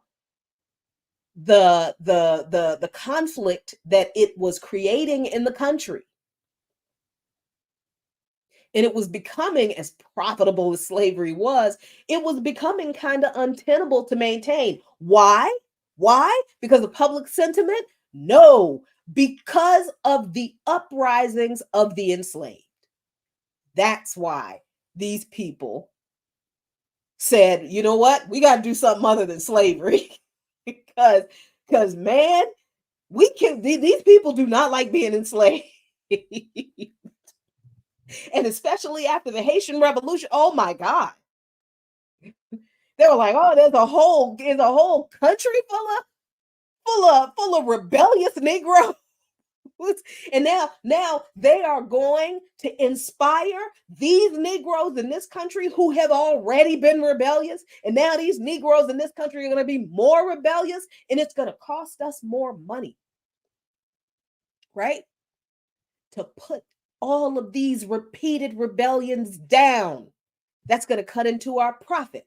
the conflict that it was creating in the country. And it was becoming, as profitable as slavery was, it was becoming kind of untenable to maintain. Why? Why? Because of public sentiment? No, because of the uprisings of the enslaved. That's why these people said, you know what? We got to do something other than slavery. because man, these people do not like being enslaved. And especially after the Haitian Revolution, oh my God. They were like, oh, there's a whole country full of rebellious Negroes. And now they are going to inspire these Negroes in this country who have already been rebellious. And now these Negroes in this country are going to be more rebellious, and it's going to cost us more money, right? To put all of these repeated rebellions down. That's going to cut into our profit.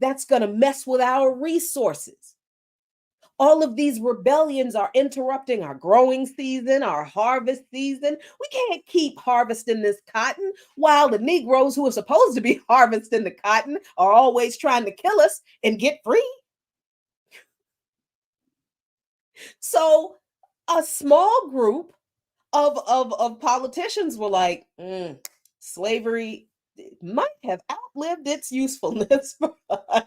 That's going to mess with our resources. All of these rebellions are interrupting our growing season, our harvest season. We can't keep harvesting this cotton while the Negroes who are supposed to be harvesting the cotton are always trying to kill us and get free. So a small group of politicians were like, slavery might have outlived its usefulness for us.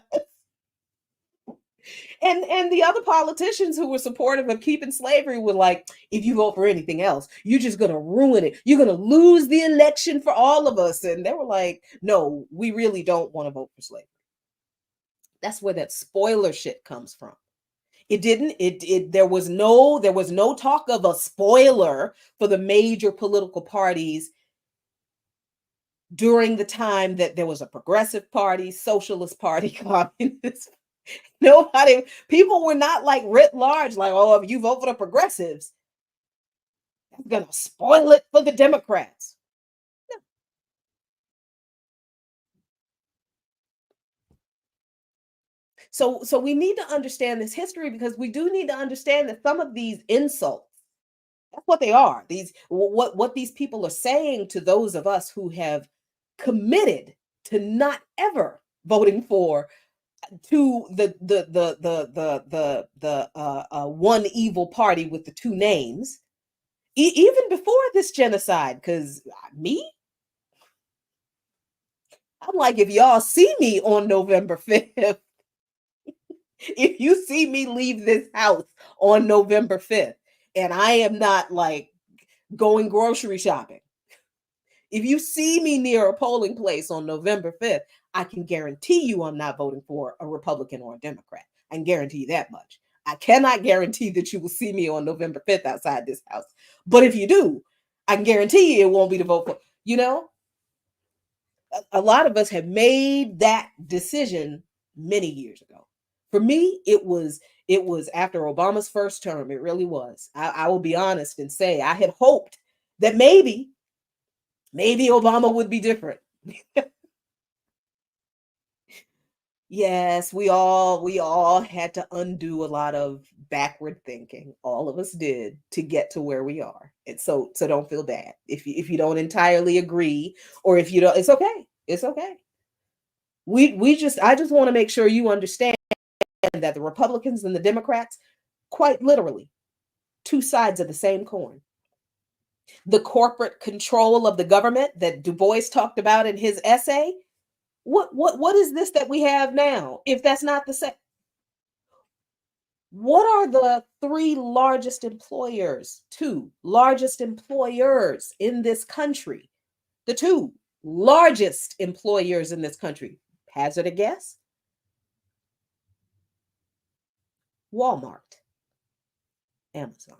And the other politicians who were supportive of keeping slavery were like, if you vote for anything else, you're just going to ruin it. You're going to lose the election for all of us. And they were like, no, we really don't want to vote for slavery. That's where that spoiler shit comes from. There was no talk of a spoiler for the major political parties during the time that there was a progressive party, socialist party, communist. People were not like writ large, like, oh, if you vote for the progressives, that's going to spoil it for the Democrats. No. So we need to understand this history, because we do need to understand that some of these insults, that's what they are. What these people are saying to those of us who have committed to not ever voting for the one evil party with the two names, even before this genocide. Because I'm like, if y'all see me on November 5th, if you see me leave this house on November 5th, and I am not like going grocery shopping, if you see me near a polling place on November 5th, I can guarantee you I'm not voting for a Republican or a Democrat. I can guarantee you that much. I cannot guarantee that you will see me on November 5th outside this house. But if you do, I can guarantee you it won't be to vote for, a lot of us have made that decision many years ago. For me, it was after Obama's first term. It really was. I will be honest and say I had hoped that maybe Obama would be different. Yes, we all had to undo a lot of backward thinking. All of us did, to get to where we are. And so don't feel bad if you don't entirely agree, or if you don't. It's okay. It's okay. I just want to make sure you understand that the Republicans and the Democrats, quite literally, two sides of the same coin. The corporate control of the government that Du Bois talked about in his essay. What is this that we have now, if that's not the same? What are the two largest employers in this country? The two largest employers in this country. Hazard a guess? Walmart, Amazon.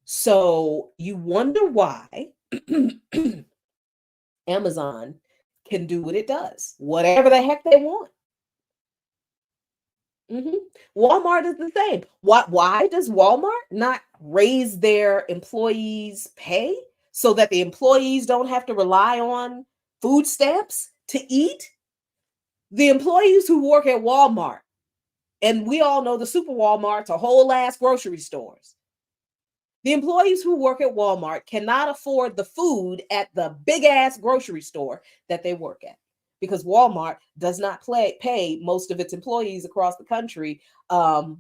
So you wonder why Amazon can do what it does, whatever the heck they want. Walmart is the same. Why does Walmart not raise their employees' pay so that the employees don't have to rely on food stamps to eat? The employees who work at Walmart, and we all know the super Walmarts are whole ass grocery stores. The employees who work at Walmart cannot afford the food at the big ass grocery store that they work at, because Walmart does not pay most of its employees across the country to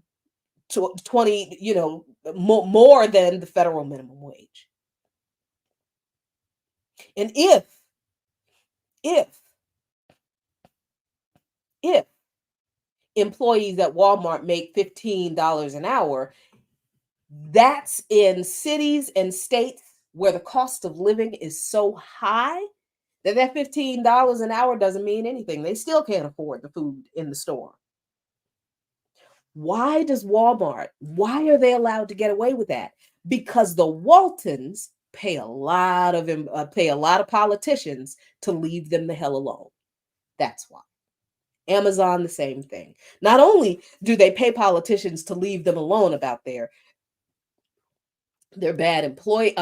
20, more than the federal minimum wage. And if employees at Walmart make $15 an hour, that's in cities and states where the cost of living is so high that $15 an hour doesn't mean anything. They still can't afford the food in the store. Why are they allowed to get away with that? Because the Waltons pay a lot of politicians to leave them the hell alone. That's why. Amazon, the same thing. Not only do they pay politicians to leave them alone about their bad employee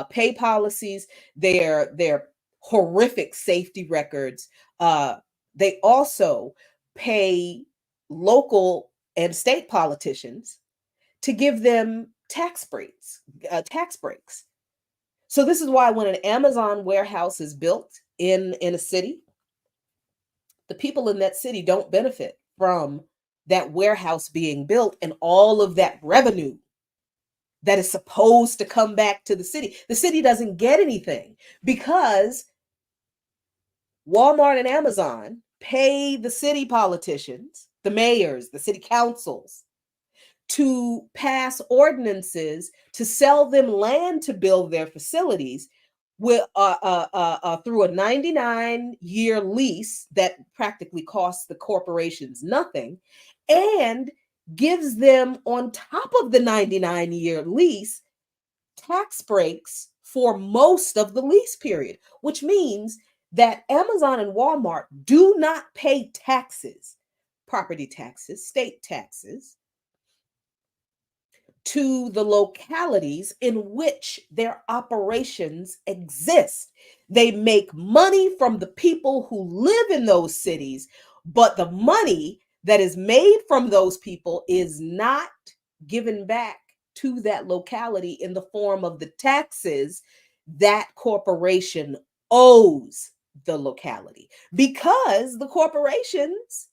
pay policies, their horrific safety records. They also pay local and state politicians to give them tax breaks. So this is why when an Amazon warehouse is built in a city, the people in that city don't benefit from that warehouse being built and all of that revenue that is supposed to come back to the city. The city doesn't get anything because Walmart and Amazon pay the city politicians, the mayors, the city councils, to pass ordinances to sell them land to build their facilities with through a 99-year lease that practically costs the corporations nothing, and gives them, on top of the 99-year lease, tax breaks for most of the lease period, which means that Amazon and Walmart do not pay taxes, property taxes, state taxes, to the localities in which their operations exist. They make money from the people who live in those cities, but the money that is made from those people is not given back to that locality in the form of the taxes that corporation owes the locality, because the corporations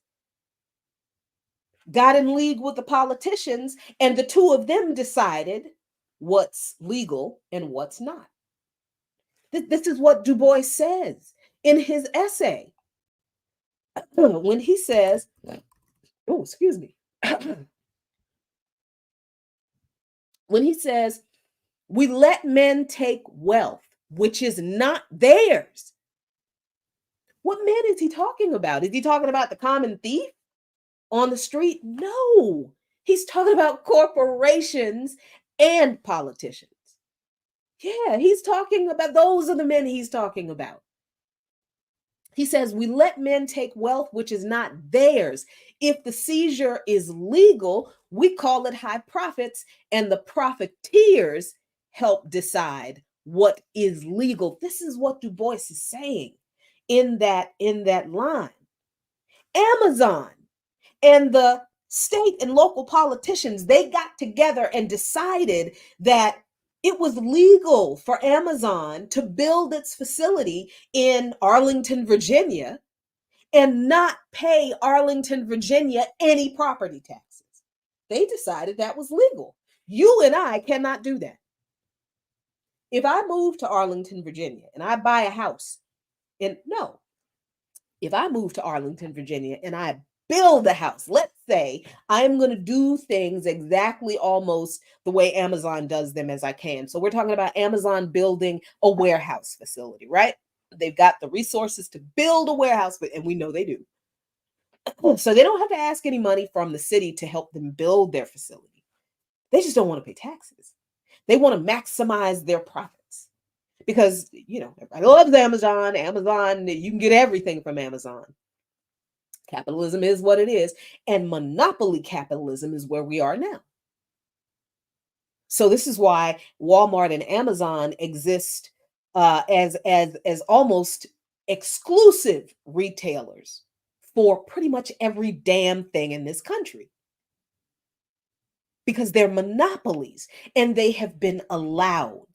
got in league with the politicians, and the two of them decided what's legal and what's not. This is what Du Bois says in his essay when he says, oh, excuse me, when he says, we let men take wealth which is not theirs. What men is he talking about? Is he talking about the common thief on the street? No, he's talking about corporations and politicians. Yeah, he's talking about, those are the men he's talking about. He says, we let men take wealth which is not theirs. If the seizure is legal, we call it high profits, and the profiteers help decide what is legal. This is what Du Bois is saying in that line. Amazon and the state and local politicians, they got together and decided that it was legal for Amazon to build its facility in Arlington, Virginia, and not pay Arlington, Virginia any property taxes. They decided that was legal. You and I cannot do that. If I move to Arlington, Virginia, and I buy a house, if I move to Arlington, Virginia, and I build a house, let's say I'm going to do things exactly almost the way Amazon does them as I can. So we're talking about Amazon building a warehouse facility, right? They've got the resources to build a warehouse, and we know they do. So they don't have to ask any money from the city to help them build their facility. They just don't want to pay taxes. They want to maximize their profits because, everybody loves Amazon. Amazon, you can get everything from Amazon. Capitalism is what it is, and monopoly capitalism is where we are now. So this is why Walmart and Amazon exist as almost exclusive retailers for pretty much every damn thing in this country, because they're monopolies and they have been allowed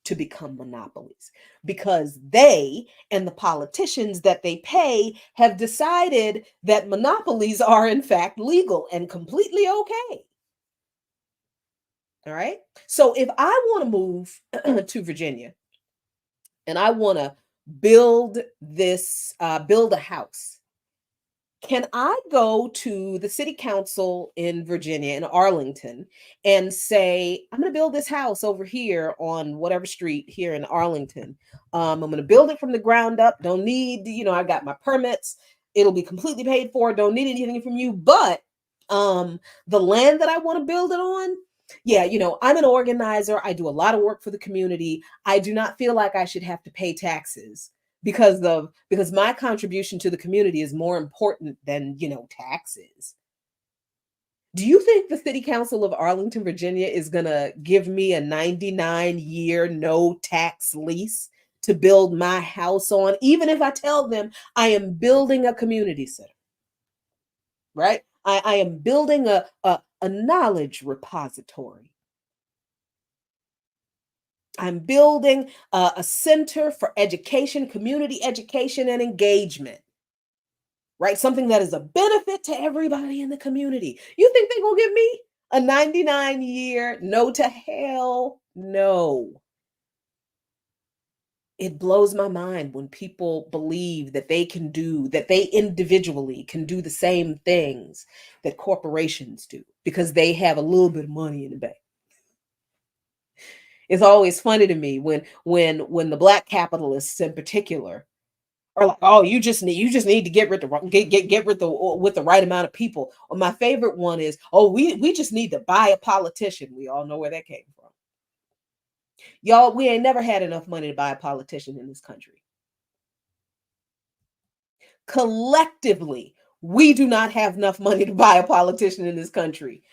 to become monopolies because they and the politicians that they pay have decided that monopolies are in fact legal and completely okay. All right. So if I want to move to Virginia and I want to build build a house, can I go to the city council in Virginia, in Arlington, and say, I'm going to build this house over here on whatever street here in Arlington. I'm going to build it from the ground up. Don't need, I got my permits. It'll be completely paid for. Don't need anything from you. But the land that I want to build it on, yeah, I'm an organizer. I do a lot of work for the community. I do not feel like I should have to pay taxes because my contribution to the community is more important than taxes. Do you think the City Council of Arlington, Virginia is gonna give me a 99-year no tax lease to build my house on, even if I tell them I am building a community center? Right? I am building a knowledge repository. I'm building a center for education, community education, and engagement, right? Something that is a benefit to everybody in the community. You think they're going to give me a 99-year no to hell? No. It blows my mind when people believe that they individually can do the same things that corporations do because they have a little bit of money in the bank. It's always funny to me when the Black capitalists in particular are like, oh, you just need to get rid of with the right amount of people. Or my favorite one is, oh, we just need to buy a politician. We all know where that came from. Y'all, we ain't never had enough money to buy a politician in this country. Collectively, we do not have enough money to buy a politician in this country.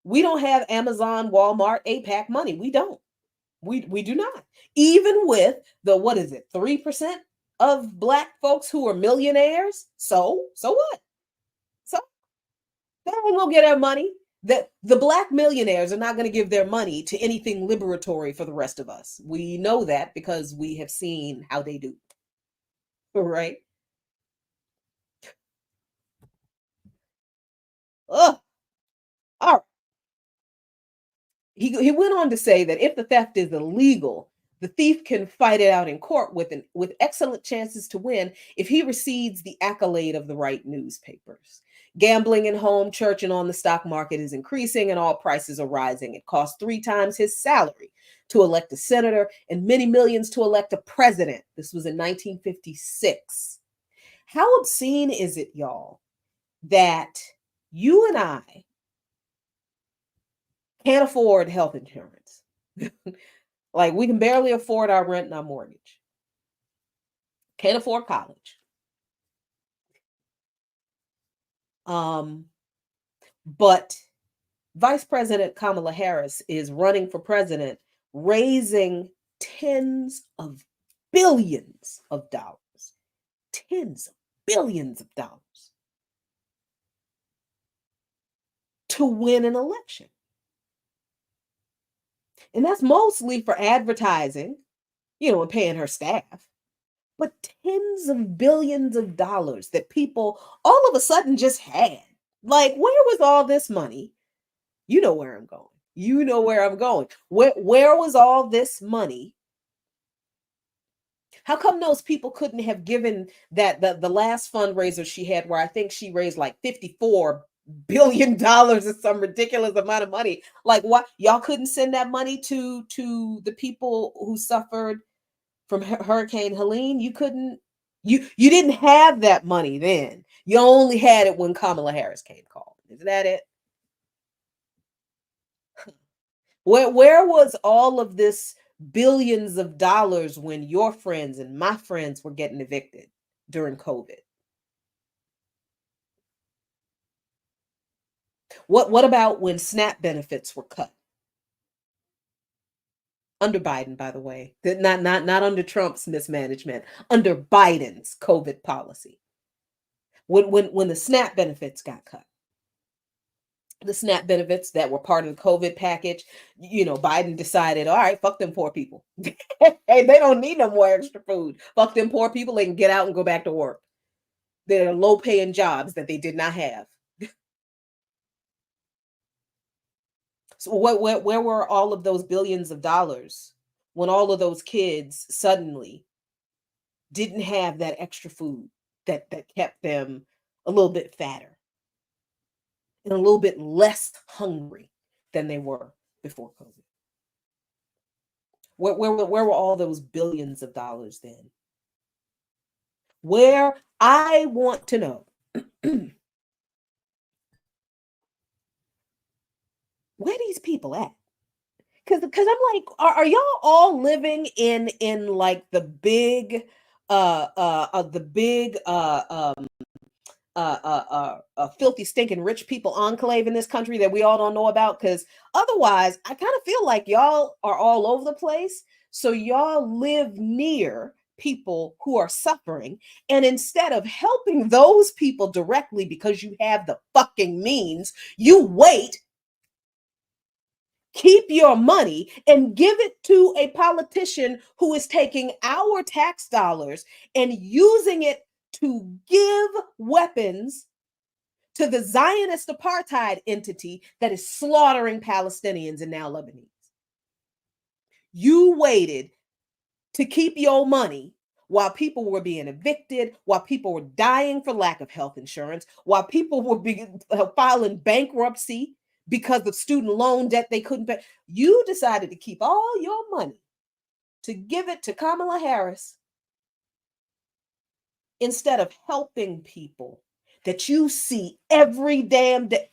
We don't have Amazon, Walmart, APAC money. We don't. We do not. Even with the 3% of Black folks who are millionaires. So what? So they ain't gonna get our money. The Black millionaires are not going to give their money to anything liberatory for the rest of us. We know that because we have seen how they do. Right? Ugh. All right. He went on to say that if the theft is illegal, the thief can fight it out in court with excellent chances to win if he receives the accolade of the right newspapers. Gambling in home, church, and on the stock market is increasing and all prices are rising. It costs 3 times his salary to elect a senator and many millions to elect a president. This was in 1956. How obscene is it, y'all, that you and I can't afford health insurance? Like, we can barely afford our rent and our mortgage. Can't afford college. But Vice President Kamala Harris is running for president, raising tens of billions of dollars. Tens of billions of dollars to win an election. And that's mostly for advertising, and paying her staff. But tens of billions of dollars that people all of a sudden just had. Like, where was all this money? You know where I'm going. You know where I'm going. Where was all this money? How come those people couldn't have given that the last fundraiser she had, where I think she raised like $54 billion or some ridiculous amount of money? Like, what? Y'all couldn't send that money to the people who suffered from Hurricane Helene? You couldn't. You didn't have that money then. You only had it when Kamala Harris came calling. Is that it? Where was all of this billions of dollars when your friends and my friends were getting evicted during COVID? What about when SNAP benefits were cut? Under Biden, by the way. Not under Trump's mismanagement, under Biden's COVID policy. When the SNAP benefits got cut. The SNAP benefits that were part of the COVID package, Biden decided, all right, fuck them poor people. Hey, they don't need no more extra food. Fuck them poor people. They can get out and go back to work. They're low paying jobs that they did not have. So where were all of those billions of dollars when all of those kids suddenly didn't have that extra food that kept them a little bit fatter and a little bit less hungry than they were before COVID? Where were all those billions of dollars then? Where, I want to know, where these people at? Because I'm like, are y'all all living in like the big filthy, stinking rich people enclave in this country that we all don't know about? Because otherwise, I kind of feel like y'all are all over the place. So y'all live near people who are suffering. And instead of helping those people directly because you have the fucking means, you wait, keep your money, and give it to a politician who is taking our tax dollars and using it to give weapons to the Zionist apartheid entity that is slaughtering Palestinians and now Lebanese. You waited to keep your money while people were being evicted, while people were dying for lack of health insurance, while people were filing bankruptcy because of student loan debt they couldn't pay. You decided to keep all your money to give it to Kamala Harris instead of helping people that you see every damn day.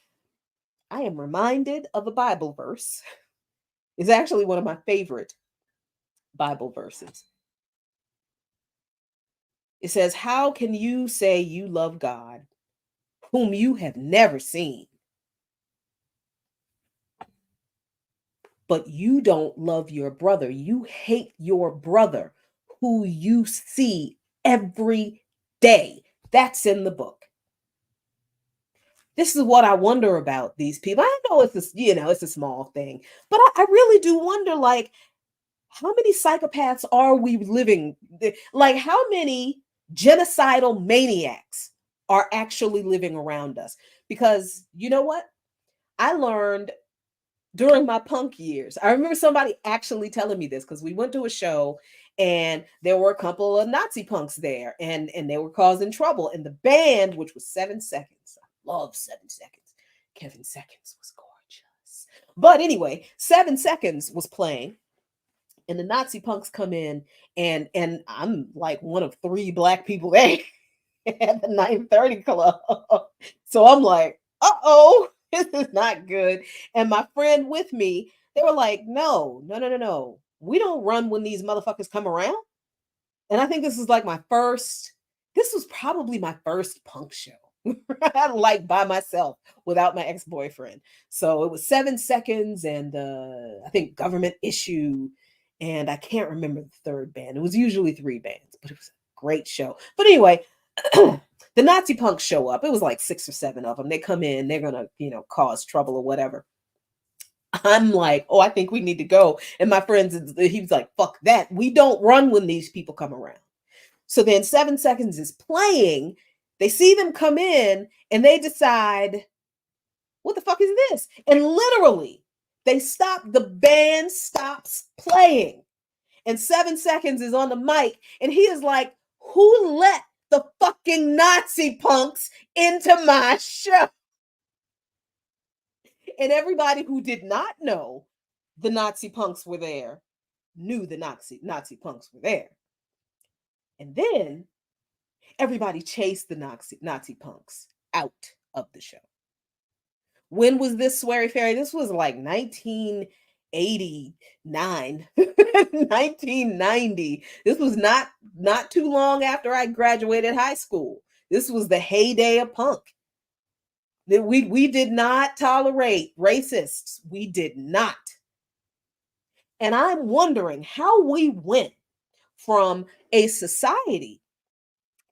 I am reminded of a Bible verse. It's actually one of my favorite Bible verses. It says, how can you say you love God whom you have never seen, but you don't love your brother? You hate your brother who you see every day. That's in the book. This is what I wonder about these people. I know it's a small thing, but I really do wonder, like, how many psychopaths are we living? Like, how many genocidal maniacs are actually living around us? Because you know what? I learned during my punk years. I remember somebody actually telling me this because we went to a show and there were a couple of Nazi punks there and they were causing trouble. And the band, which was 7 Seconds, I love 7 Seconds. Kevin Seconds was gorgeous. But anyway, 7 Seconds was playing and the Nazi punks come in and I'm like one of 3 black people there at the 930 club. So I'm like, uh-oh. This is not good. And my friend with me, they were like, no. We don't run when these motherfuckers come around. And I think this was probably my first punk show. Like by myself without my ex-boyfriend. So it was 7 Seconds and I think Government Issue. And I can't remember the third band. It was usually 3 bands, but it was a great show. But anyway, the Nazi punks show up. It was like 6 or 7 of them. They come in, they're going to, cause trouble or whatever. I'm like, oh, I think we need to go. And my friends, he was like, fuck that. We don't run when these people come around. So then 7 Seconds is playing. They see them come in and they decide, what the fuck is this? And literally, the band stops playing. And 7 Seconds is on the mic and he is like, who let the fucking Nazi punks into my show? And everybody who did not know the Nazi punks were there knew the Nazi punks were there. And then everybody chased the Nazi punks out of the show. When was this, Sweary Fairy? This was like 1989, 1990. This was not too long after I graduated high school. This was the heyday of punk. We did not tolerate racists. We did not. And I'm wondering how we went from a society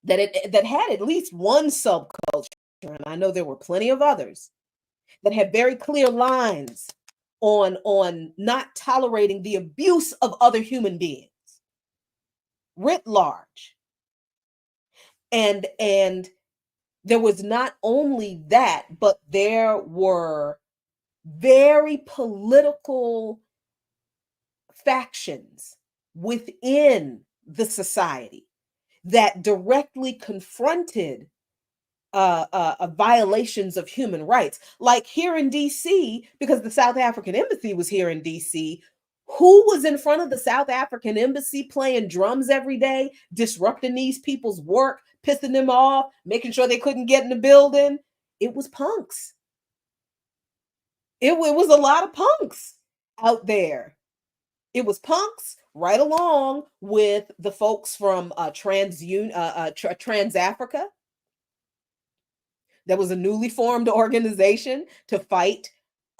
that had at least one subculture, and I know there were plenty of others, that had very clear lines on not tolerating the abuse of other human beings writ large. And there was not only that, but there were very political factions within the society that directly confronted violations of human rights. Like here in DC, because the South African Embassy was here in DC, who was in front of the South African Embassy playing drums every day, disrupting these people's work, pissing them off, making sure they couldn't get in the building? It was punks. It was a lot of punks out there. It was punks right along with the folks from Trans-Africa. There was a newly formed organization to fight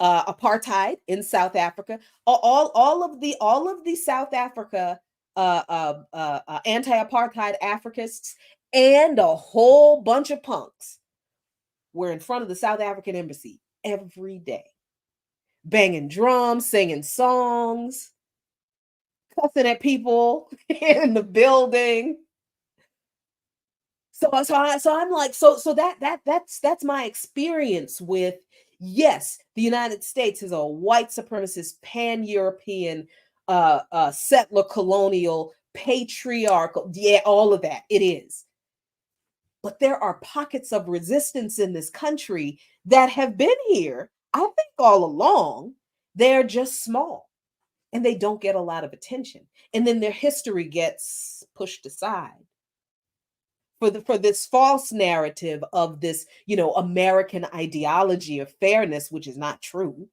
apartheid in South Africa. All of the South Africa anti-apartheid Africists and a whole bunch of punks were in front of the South African Embassy every day, banging drums, singing songs, cussing at people in the building. So I'm like, that's my experience with, yes, the United States is a white supremacist, pan-European, settler colonial, patriarchal, yeah, all of that, it is. But there are pockets of resistance in this country that have been here, I think, all along. They're just small and they don't get a lot of attention. And then their history gets pushed aside for this false narrative of this, American ideology of fairness, which is not true.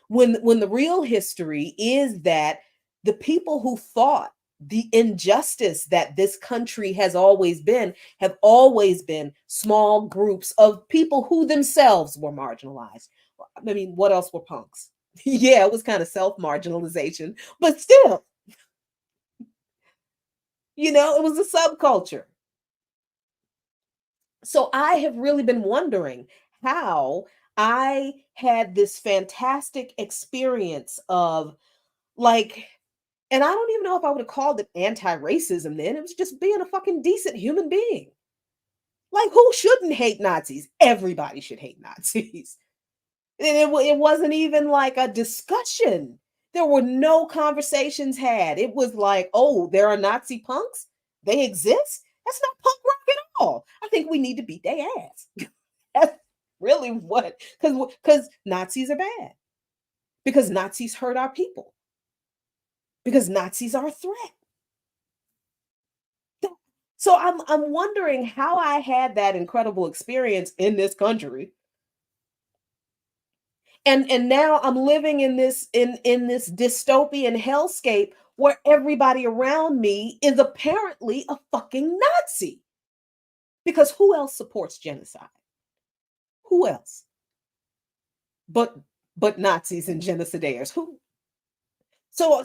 When the real history is that the people who fought the injustice that this country has always been have always been small groups of people who themselves were marginalized. I mean, what else were punks? Yeah, it was kind of self-marginalization, but still, it was a subculture. So I have really been wondering how I had this fantastic experience of, like, and I don't even know if I would have called it anti-racism then. It was just being a fucking decent human being. Like, who shouldn't hate Nazis? Everybody should hate Nazis. And it wasn't even like a discussion. There were no conversations had. It was like, oh, there are Nazi punks? They exist? That's not punk rock at all. I think we need to beat their ass. That's really what, because Nazis are bad. Because Nazis hurt our people. Because Nazis are a threat. So I'm wondering how I had that incredible experience in this country. And now I'm living in this dystopian hellscape where everybody around me is apparently a fucking Nazi. Because who else supports genocide? Who else? But Nazis and genocidaires. Who? So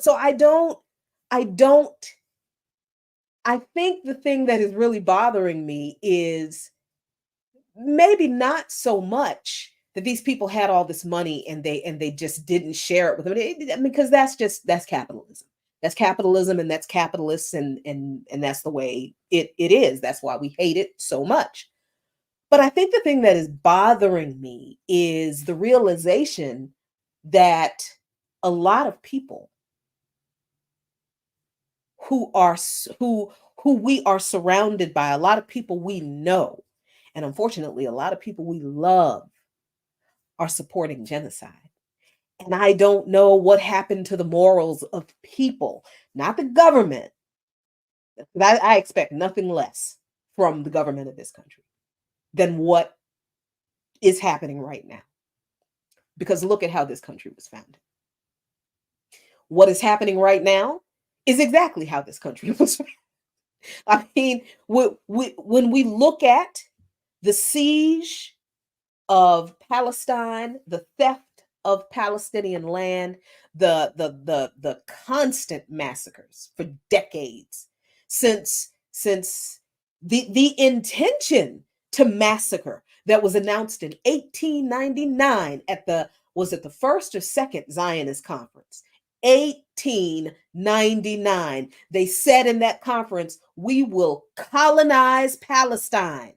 I think the thing that is really bothering me is maybe not so much that these people had all this money and they just didn't share it with them. I mean, because that's capitalism. That's capitalism, and that's capitalists, and that's the way it is. That's why we hate it so much. But I think the thing that is bothering me is the realization that a lot of people who we are surrounded by, a lot of people we know, and unfortunately, a lot of people we love, are supporting genocide. And I don't know what happened to the morals of people, not the government. I expect nothing less from the government of this country than what is happening right now. Because look at how this country was founded. What is happening right now is exactly how this country was founded. I mean, when we look at the siege of Palestine, the theft of Palestinian land, the constant massacres for decades since the intention to massacre that was announced in 1899 at was it the first or second Zionist conference? 1899. They said in that conference, we will colonize Palestine.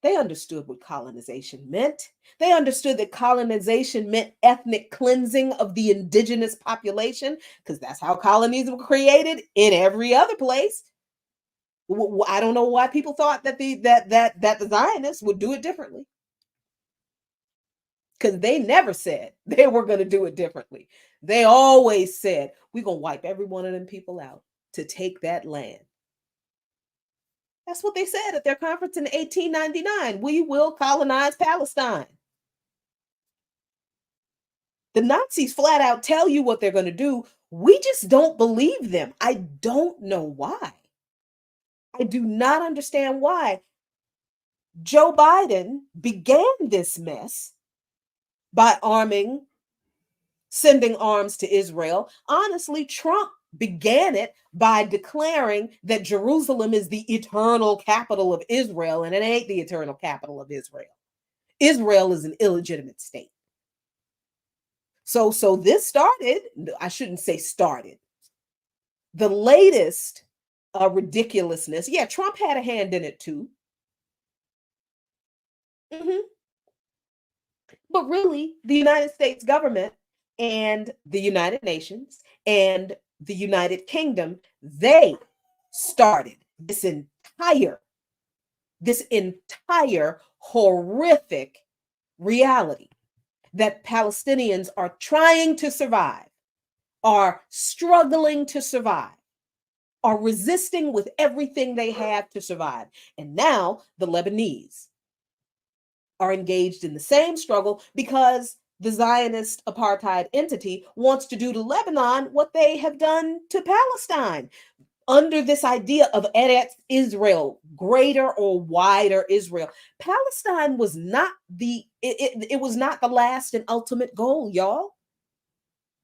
They understood what colonization meant. They understood that colonization meant ethnic cleansing of the indigenous population, because that's how colonies were created in every other place. I don't know why people thought that the Zionists would do it differently, because they never said they were going to do it differently. They always said, we're going to wipe every one of them people out to take that land. That's what they said at their conference in 1899. We will colonize Palestine. The Nazis flat out tell you what they're going to do. We just don't believe them. I don't know why. I do not understand why. Joe Biden began this mess by sending arms to Israel. Honestly, Trump began it by declaring that Jerusalem is the eternal capital of Israel, and it ain't the eternal capital of Israel. Israel is an illegitimate state. So this started, I shouldn't say started, the latest ridiculousness. Yeah, Trump had a hand in it too. But really, the United States government and the United Nations and the United Kingdom, they started this entire horrific reality that Palestinians are trying to survive, are struggling to survive, are resisting with everything they have to survive. And now the Lebanese are engaged in the same struggle because the Zionist apartheid entity wants to do to Lebanon what they have done to Palestine, under this idea of Eretz Israel, greater or wider Israel. Palestine was not it was not the last and ultimate goal, y'all.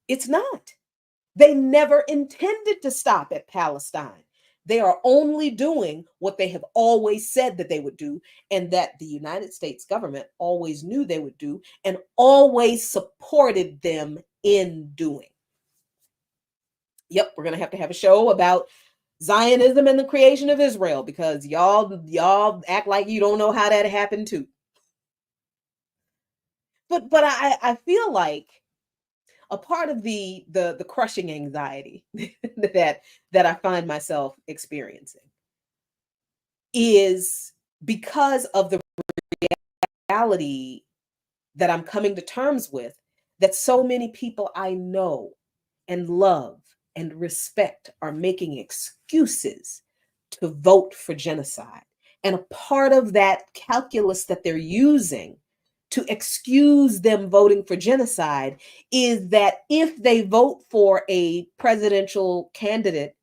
It's not. They never intended to stop at Palestine. They are only doing what they have always said that they would do, and that the United States government always knew they would do and always supported them in doing. Yep, we're going to have a show about Zionism and the creation of Israel, because y'all act like you don't know how that happened too. But I feel like a part of the crushing anxiety that I find myself experiencing is because of the reality that I'm coming to terms with, that so many people I know and love and respect are making excuses to vote for genocide. And a part of that calculus that they're using to excuse them voting for genocide is that if they vote for a presidential candidate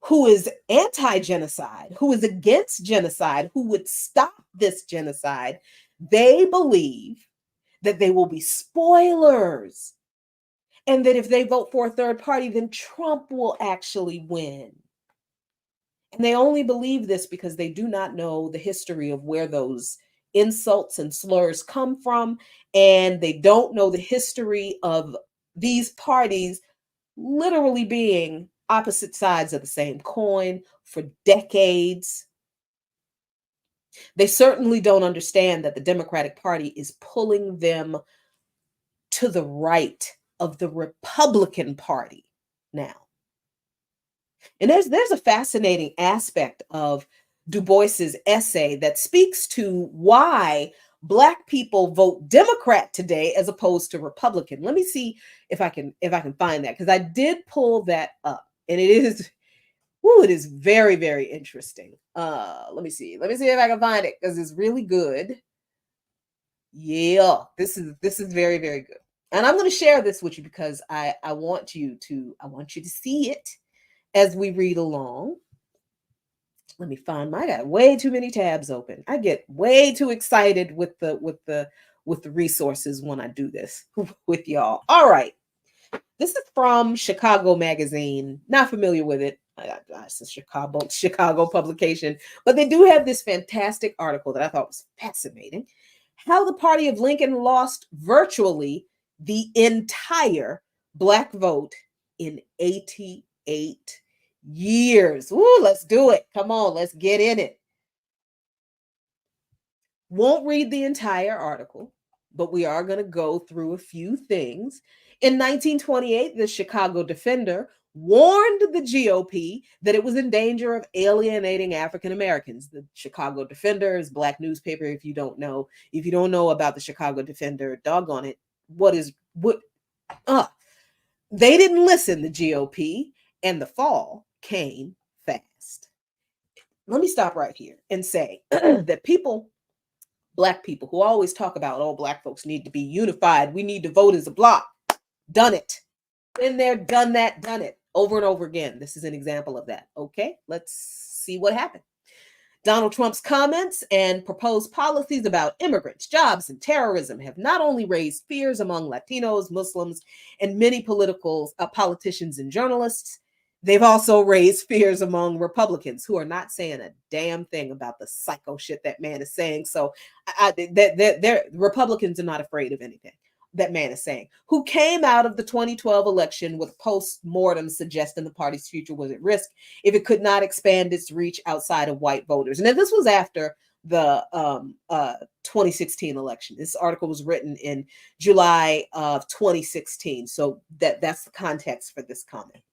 who is anti-genocide, who is against genocide, who would stop this genocide, they believe that they will be spoilers, and that if they vote for a third party, then Trump will actually win. And they only believe this because they do not know the history of where those insults and slurs come from, and they don't know the history of these parties literally being opposite sides of the same coin for decades. They certainly don't understand that the Democratic Party is pulling them to the right of the Republican Party now. And there's a fascinating aspect of DuBois's essay that speaks to why Black people vote Democrat today as opposed to Republican. Let me see if I can find that, because I did pull that up, and it is very, very interesting. Let me see if I can find it, because it's really good. Yeah, this is very, very good. And I'm going to share this with you because I want you to see it as we read along. Let me find I got way too many tabs open. I get way too excited with the resources when I do this with y'all. All right. This is from Chicago Magazine. Not familiar with it. It's a Chicago publication, but they do have this fantastic article that I thought was fascinating. How the party of Lincoln lost virtually the entire Black vote in 88 years. Woo, let's do it. Come on, let's get in it. Won't read the entire article, but we are going to go through a few things. In 1928, the Chicago Defender warned the GOP that it was in danger of alienating African Americans. The Chicago Defender is a Black newspaper. If you don't know about the Chicago Defender, doggone it. They didn't listen, the GOP, and the fall came fast. Let me stop right here and say that Black people who always talk about, oh, Black folks need to be unified. We need to vote as a bloc. Done it. Been there, done that, done it. Over and over again. This is an example of that. Okay, let's see what happened. Donald Trump's comments and proposed policies about immigrants, jobs, and terrorism have not only raised fears among Latinos, Muslims, and many politicians and journalists, they've also raised fears among Republicans who are not saying a damn thing about the psycho shit that man is saying. So Republicans are not afraid of anything that man is saying, who came out of the 2012 election with post-mortem suggesting the party's future was at risk if it could not expand its reach outside of white voters. And then this was after the 2016 election. This article was written in July of 2016. So that's the context for this comment.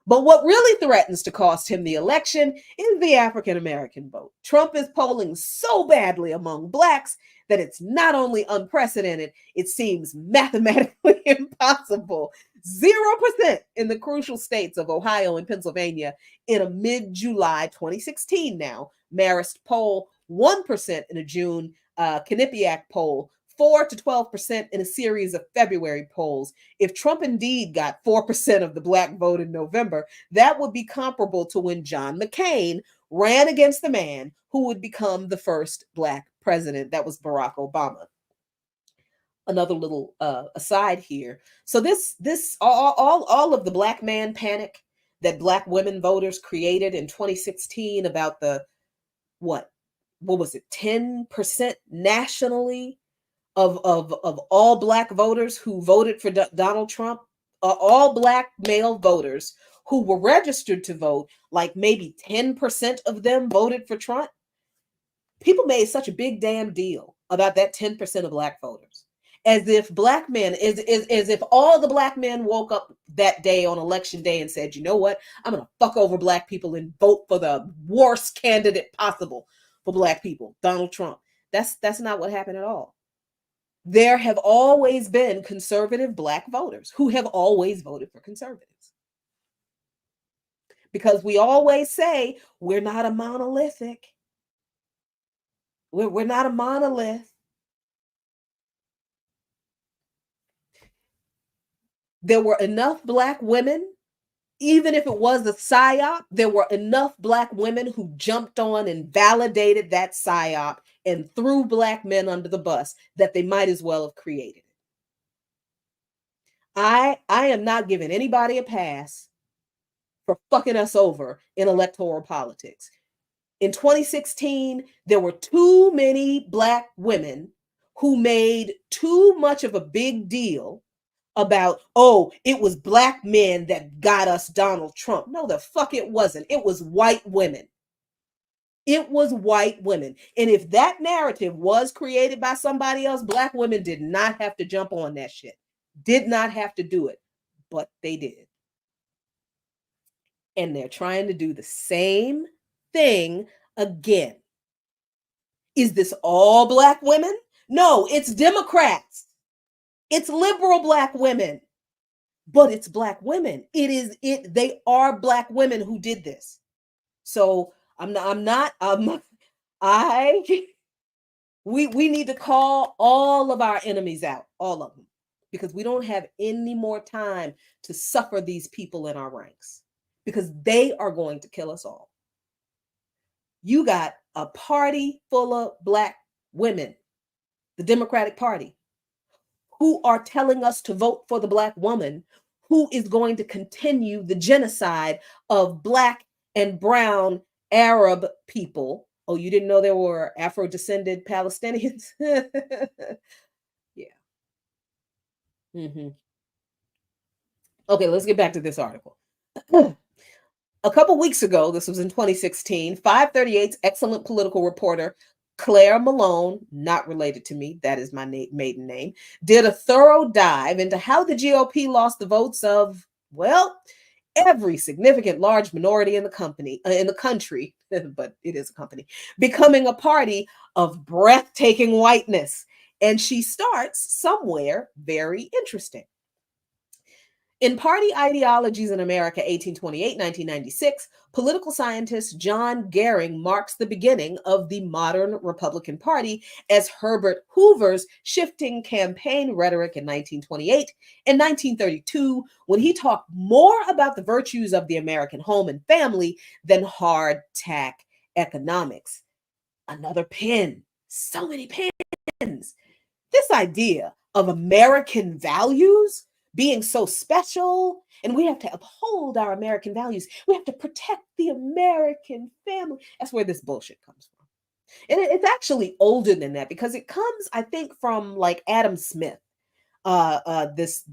But what really threatens to cost him the election is the African-American vote. Trump is polling so badly among Blacks that it's not only unprecedented, it seems mathematically impossible. 0% in the crucial states of Ohio and Pennsylvania in a mid-July 2016 now. Marist poll, 1% in a June Quinnipiac poll, 4 to 12% in a series of February polls. If Trump indeed got 4% of the Black vote in November, that would be comparable to when John McCain ran against the man who would become the first Black president. That was Barack Obama. Another little aside here. So all of the Black man panic that Black women voters created in 2016 about the what was it, 10% nationally of all Black voters who voted for Donald Trump, all Black male voters who were registered to vote, like maybe 10% of them voted for Trump. People made such a big damn deal about that 10% of Black voters, as if Black men, as if all the Black men woke up that day on election day and said, you know what, I'm gonna fuck over Black people and vote for the worst candidate possible for Black people, Donald Trump. That's not what happened at all. There have always been conservative Black voters who have always voted for conservatives. Because we always say we're not a monolithic. We're not a monolith. There were enough Black women, even if it was a psyop, there were enough Black women who jumped on and validated that psyop and threw Black men under the bus that they might as well have created it. I am not giving anybody a pass for fucking us over in electoral politics. In 2016, there were too many Black women who made too much of a big deal about, oh, it was Black men that got us Donald Trump. No, the fuck it wasn't. It was white women. It was white women. And if that narrative was created by somebody else, Black women did not have to jump on that shit. Did not have to do it, but they did. And they're trying to do the same thing again. Is this all Black women? No, it's Democrats. It's liberal Black women. But it's Black women. They are Black women who did this. So we need to call all of our enemies out, all of them, because we don't have any more time to suffer these people in our ranks, because they are going to kill us all. You got a party full of Black women, the Democratic Party, who are telling us to vote for the Black woman who is going to continue the genocide of Black and brown Arab people. Oh, you didn't know there were Afro-descended Palestinians? Yeah. Okay, let's get back to this article. A couple weeks ago, this was in 2016, 538's excellent political reporter Claire Malone, not related to me, that is my maiden name, did a thorough dive into how the GOP lost the votes of, well, every significant large minority in the country, but it is a company, becoming a party of breathtaking whiteness. And she starts somewhere very interesting. In Party Ideologies in America, 1828-1996, political scientist John Gehring marks the beginning of the modern Republican Party as Herbert Hoover's shifting campaign rhetoric in 1928 and 1932, when he talked more about the virtues of the American home and family than hard-tack economics. Another pin. So many pins. This idea of American values being so special, and we have to uphold our American values. We have to protect the American family. That's where this bullshit comes from. And it's actually older than that, because it comes, I think, from like Adam Smith. This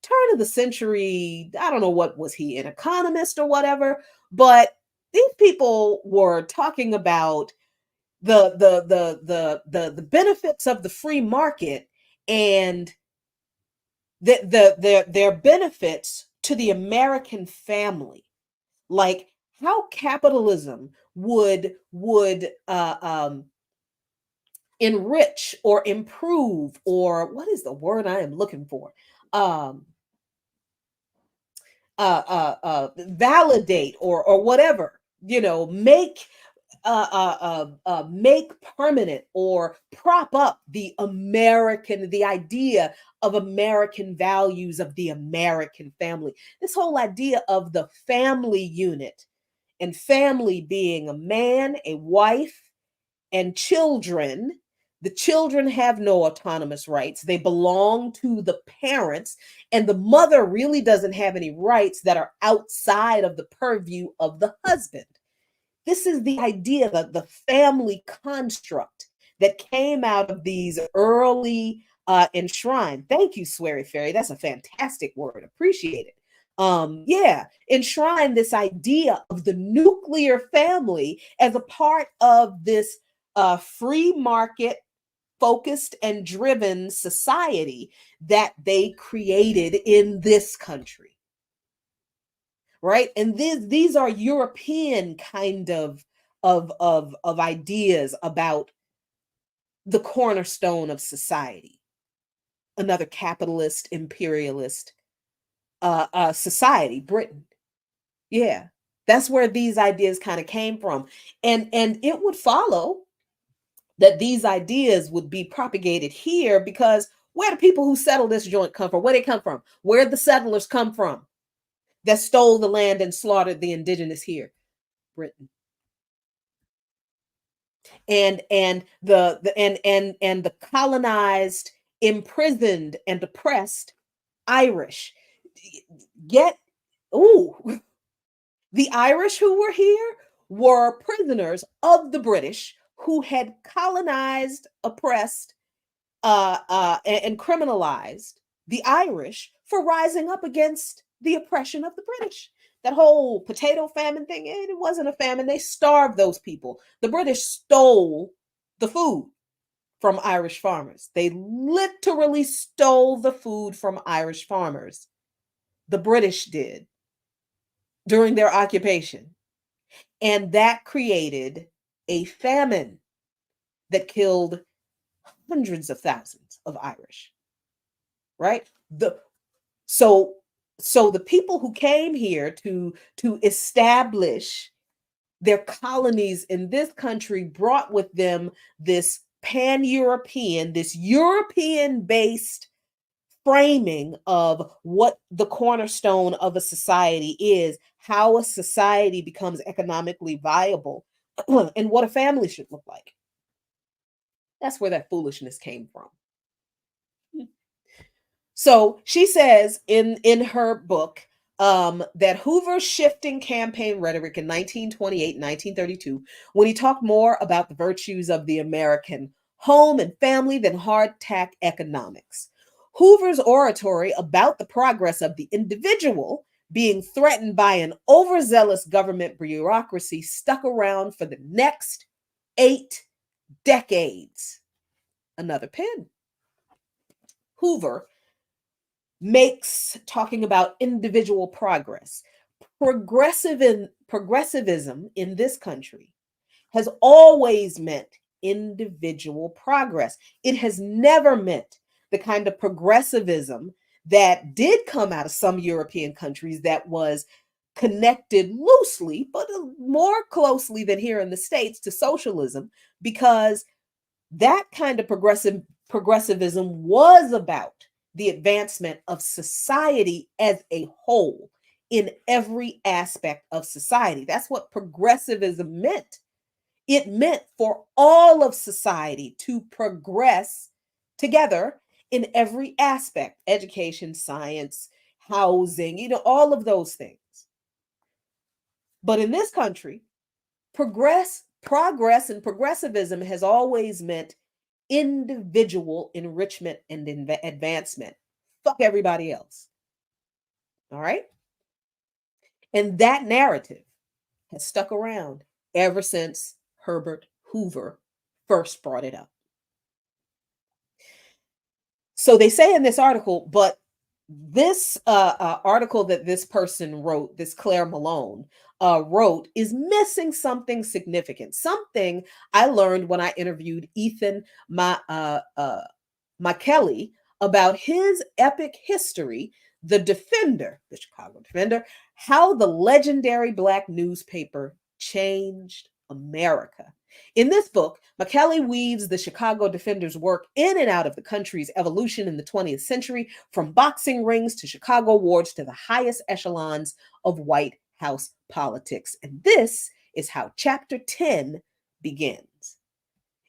turn of the century, I don't know, what was he, an economist or whatever, but these people were talking about the benefits of the free market and their benefits to the American family, like how capitalism would enrich or improve, or what is the word I am looking for? Validate or whatever, make make permanent or prop up the idea of American values, of the American family. This whole idea of the family unit, and family being a man, a wife, and children. The children have no autonomous rights. They belong to the parents, and the mother really doesn't have any rights that are outside of the purview of the husband. This is the idea, that the family construct that came out of these early enshrine. Thank you, Sweary Fairy. That's a fantastic word. Appreciate it. Enshrine this idea of the nuclear family as a part of this free market focused and driven society that they created in this country. Right? And these are European kind of ideas about the cornerstone of society. Another capitalist, imperialist society, Britain. Yeah, that's where these ideas kind of came from. And it would follow that these ideas would be propagated here, because where do people who settled this joint come from? Where they come from? Where did the settlers come from that stole the land and slaughtered the indigenous here? Britain. And the colonized, imprisoned, and oppressed Irish. The Irish who were here were prisoners of the British, who had colonized, oppressed, and criminalized the Irish for rising up against the oppression of the British. That whole potato famine thing, it wasn't a famine. They starved those people. The British stole the food from Irish farmers. They literally stole the food from Irish farmers. The British did during their occupation. And that created a famine that killed hundreds of thousands of Irish. Right? So the people who came here to establish their colonies in this country brought with them this pan-European, this European-based framing of what the cornerstone of a society is, how a society becomes economically viable, and what a family should look like. That's where that foolishness came from. So she says in her book that Hoover's shifting campaign rhetoric in 1928 and 1932, when he talked more about the virtues of the American home and family than hard tack economics. Hoover's oratory about the progress of the individual being threatened by an overzealous government bureaucracy stuck around for the next 8 decades. Another pin. Hoover makes talking about individual progress. Progressivism in this country has always meant individual progress. It has never meant the kind of progressivism that did come out of some European countries that was connected loosely, but more closely than here in the States, to socialism, because that kind of progressivism was about the advancement of society as a whole in every aspect of society. That's what progressivism meant. It meant for all of society to progress together in every aspect: education, science, housing, all of those things. But in this country, progress and progressivism has always meant individual enrichment and advancement. Fuck everybody else. All right? And that narrative has stuck around ever since Herbert Hoover first brought it up. So they say in this article, but this article that this person wrote, this Claire Malone wrote, is missing something significant. Something I learned when I interviewed Ethan McKelly about his epic history, The Defender, the Chicago Defender, how the legendary Black newspaper changed America. In this book, McKelly weaves the Chicago Defender's work in and out of the country's evolution in the 20th century, from boxing rings to Chicago wards to the highest echelons of White House politics. And this is how Chapter 10 begins.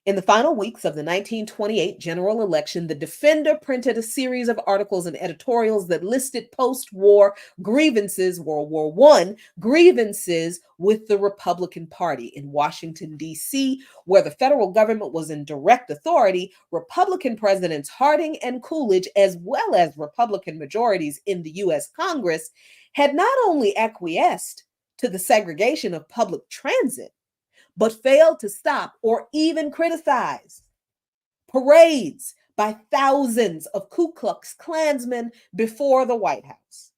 In the final weeks of the 1928 general election, the Defender printed a series of articles and editorials that listed post-war grievances, World War I grievances with the Republican Party. In Washington, D.C., where the federal government was in direct authority, Republican Presidents Harding and Coolidge, as well as Republican majorities in the U.S. Congress, had not only acquiesced to the segregation of public transit, but failed to stop or even criticize parades by thousands of Ku Klux Klansmen before the White House.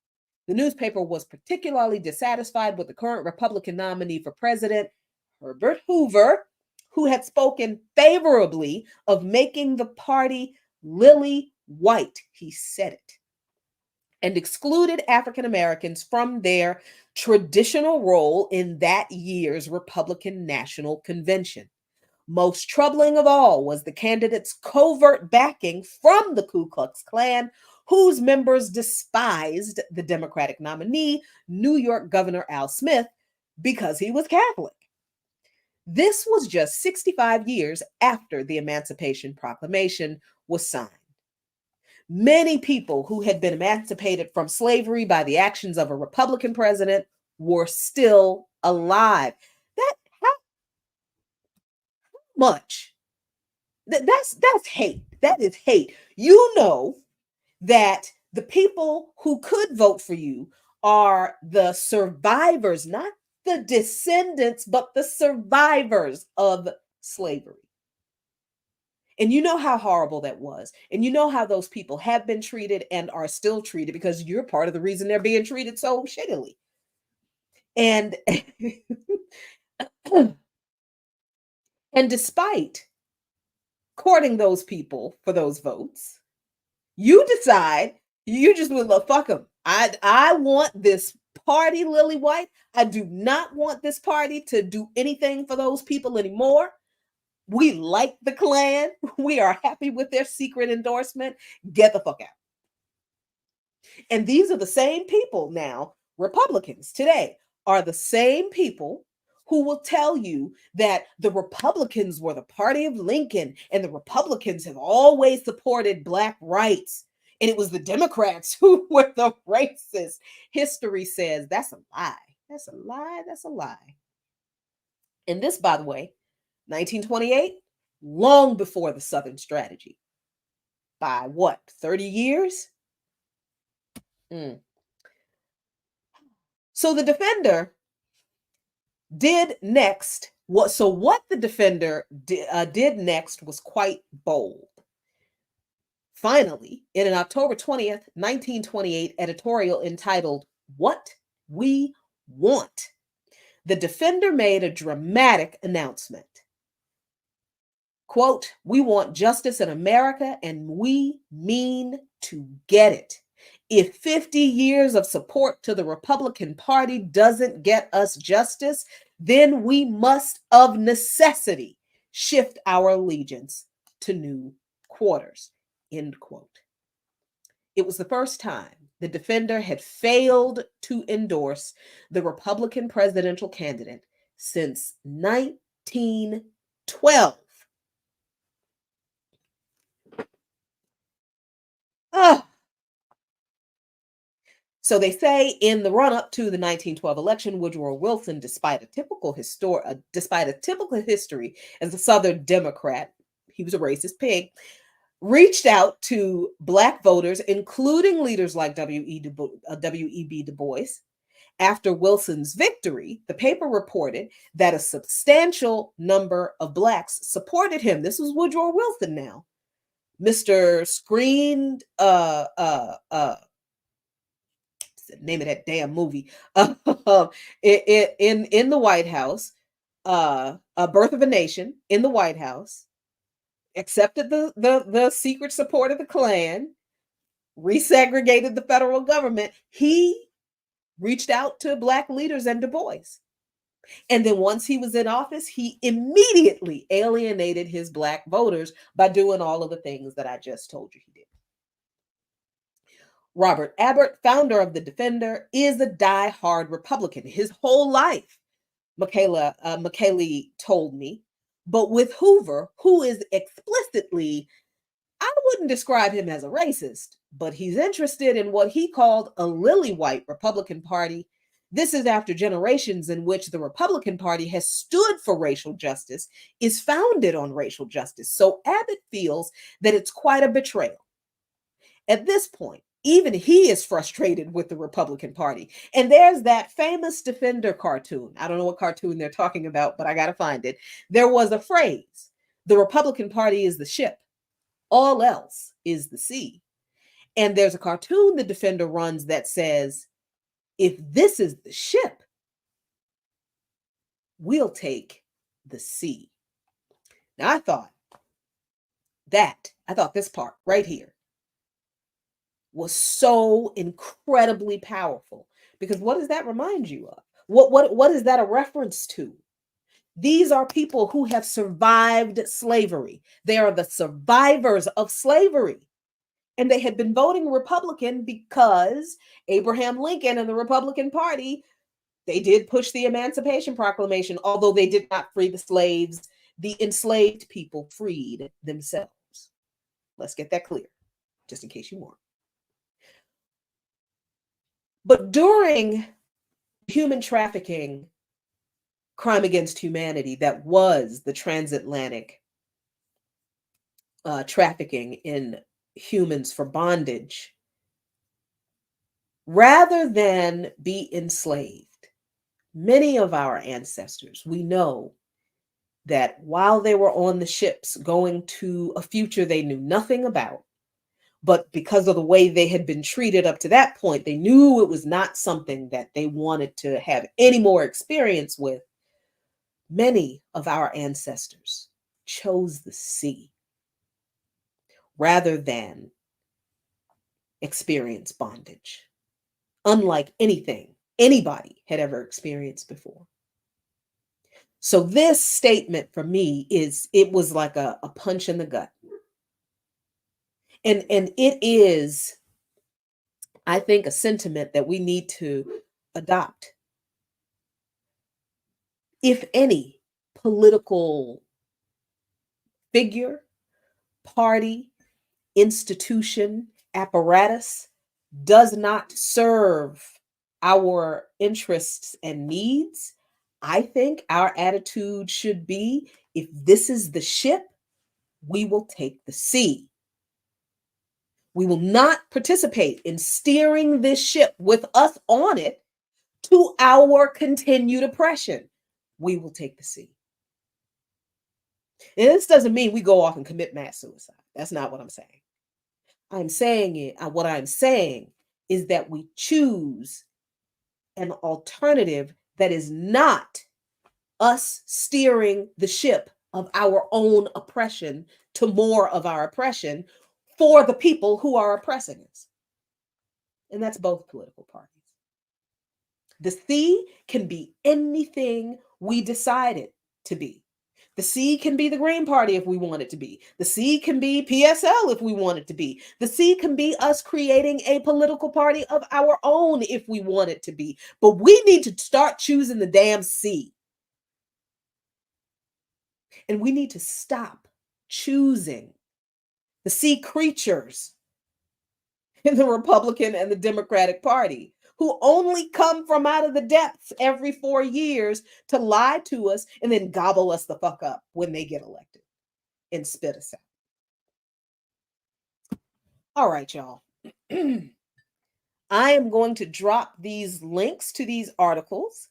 The newspaper was particularly dissatisfied with the current Republican nominee for president, Herbert Hoover, who had spoken favorably of making the party lily white. He said it. And excluded African Americans from their traditional role in that year's Republican National Convention. Most troubling of all was the candidate's covert backing from the Ku Klux Klan, whose members despised the Democratic nominee, New York Governor Al Smith, because he was Catholic. This was just 65 years after the Emancipation Proclamation was signed. Many people who had been emancipated from slavery by the actions of a Republican president were still alive. How much? That's hate. That is hate. You know that the people who could vote for you are the survivors, not the descendants, but the survivors of slavery. And you know how horrible that was. And you know how those people have been treated and are still treated, because you're part of the reason they're being treated so shittily. And, and despite courting those people for those votes, you decide you just would love, fuck them. I want this party lily white. I do not want this party to do anything for those people anymore. We like the Klan. We are happy with their secret endorsement. Get the fuck out. And these are the same people now, Republicans today, are the same people who will tell you that the Republicans were the party of Lincoln and the Republicans have always supported Black rights. And it was the Democrats who were the racists. History says that's a lie. That's a lie. That's a lie. And this, by the way, 1928, long before the Southern strategy. By what, 30 years? So the Defender did next. What the Defender did next was quite bold. Finally, in an October 20th, 1928 editorial entitled "What We Want," the Defender made a dramatic announcement. Quote, "We want justice in America and we mean to get it. If 50 years of support to the Republican Party doesn't get us justice, then we must of necessity shift our allegiance to new quarters." End quote. It was the first time the Defender had failed to endorse the Republican presidential candidate since 1912. So they say in the run-up to the 1912 election, Woodrow Wilson, despite a typical history as a Southern Democrat, he was a racist pig, reached out to Black voters, including leaders like W.E.B. Du Bois. After Wilson's victory, the paper reported that a substantial number of Blacks supported him. This was Woodrow Wilson now. Mr. Screened, name of that damn movie, in the White House, A Birth of a Nation in the White House, accepted the secret support of the Klan, resegregated the federal government. He reached out to Black leaders and Du Bois. And then once he was in office, he immediately alienated his Black voters by doing all of the things that I just told you he did. Robert Abbott, founder of the Defender, is a die-hard Republican his whole life, McKaylee told me. But with Hoover, who is explicitly, I wouldn't describe him as a racist, but he's interested in what he called a lily-white Republican Party. This is after generations in which the Republican Party has stood for racial justice, is founded on racial justice. So Abbott feels that it's quite a betrayal. At this point, even he is frustrated with the Republican Party. And there's that famous Defender cartoon. I don't know what cartoon they're talking about, but I got to find it. There was a phrase, the Republican Party is the ship, all else is the sea. And there's a cartoon the Defender runs that says, if this is the ship, we'll take the sea. Now I thought this part right here was so incredibly powerful, because what does that remind you of? What is that a reference to? These are people who have survived slavery. They are the survivors of slavery. And they had been voting Republican because Abraham Lincoln and the Republican Party, they did push the Emancipation Proclamation, although they did not free the slaves. The enslaved people freed themselves. Let's get that clear, just in case you weren't. But during human trafficking, crime against humanity that was the transatlantic trafficking in humans for bondage, rather than be enslaved, many of our ancestors, we know that while they were on the ships going to a future they knew nothing about, but because of the way they had been treated up to that point, they knew it was not something that they wanted to have any more experience with. Many of our ancestors chose the sea rather than experience bondage, unlike anything anybody had ever experienced before. So this statement for me it was like a punch in the gut. And it is, I think, a sentiment that we need to adopt. if any political figure, party, institution, apparatus does not serve our interests and needs, I think our attitude should be, if this is the ship, we will take the sea. We will not participate in steering this ship with us on it to our continued oppression. We will take the sea. And this doesn't mean we go off and commit mass suicide. That's not what I'm saying. What I'm saying is that we choose an alternative that is not us steering the ship of our own oppression to more of our oppression for the people who are oppressing us. And that's both political parties. The sea can be anything we decide it to be. The sea can be the Green Party if we want it to be. The sea can be PSL if we want it to be. The sea can be us creating a political party of our own if we want it to be. But we need to start choosing the damn sea. And we need to stop choosing the sea creatures in the Republican and the Democratic Party, who only come from out of the depths every 4 years to lie to us and then gobble us the fuck up when they get elected and spit us out. All right, y'all. I am going to drop these links to these articles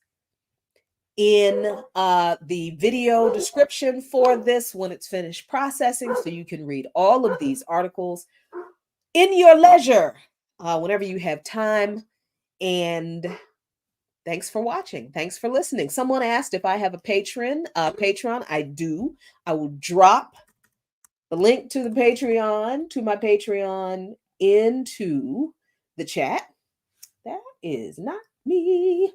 in the video description for this when it's finished processing, so you can read all of these articles in your leisure, whenever you have time. And thanks for watching. Thanks for listening. Someone asked if I have a Patreon. I do. I will drop the link to the Patreon, to my Patreon, into the chat. That is not me.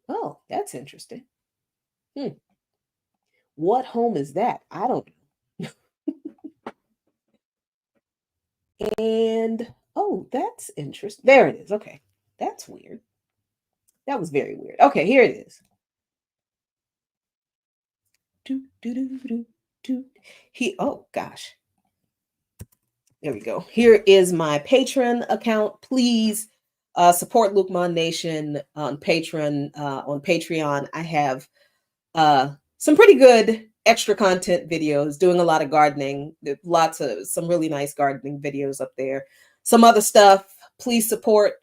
Oh, that's interesting. What home is that? I don't know. And, oh, that's interesting. There it is. Okay. That's weird. That was very weird. Okay, here it is. Oh, gosh. There we go. Here is my Patreon account. Please support Lukman Nation on Patreon. I have some pretty good extra content videos, doing a lot of gardening. There's some really nice gardening videos up there. Some other stuff. Please support.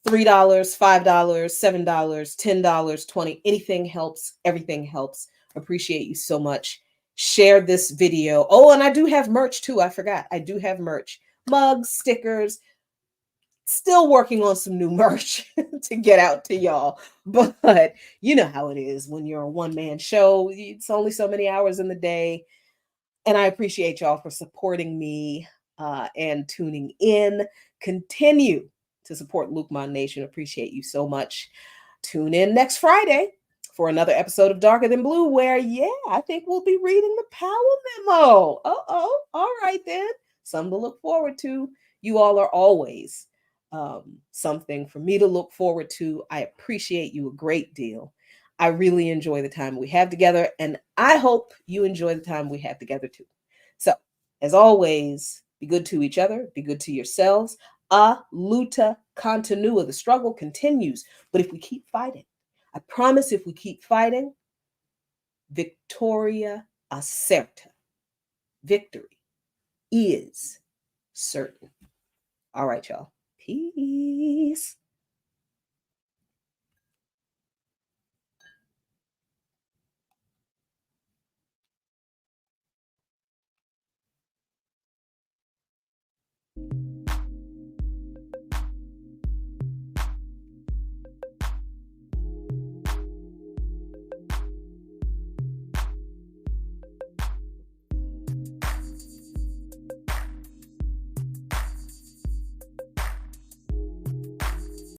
$3, $5, $7, $10, $20. Anything helps. Everything helps. Appreciate you so much. Share this video. Oh, and I do have merch too. I forgot. I do have merch. Mugs, stickers. Still working on some new merch to get out to y'all. But you know how it is when you're a one-man show. It's only so many hours in the day. And I appreciate y'all for supporting me and tuning in. Continue to support Lukman Nation. Appreciate you so much. Tune in next Friday for another episode of Darker Than Blue, where, I think we'll be reading the Power Memo. All right then. Something to look forward to. You all are always something for me to look forward to. I appreciate you a great deal. I really enjoy the time we have together, and I hope you enjoy the time we have together too. So, as always, be good to each other, be good to yourselves. A luta continua. The struggle continues, but if we keep fighting, I promise, if we keep fighting, Victoria acerta. Victory is certain. All right, y'all. Peace.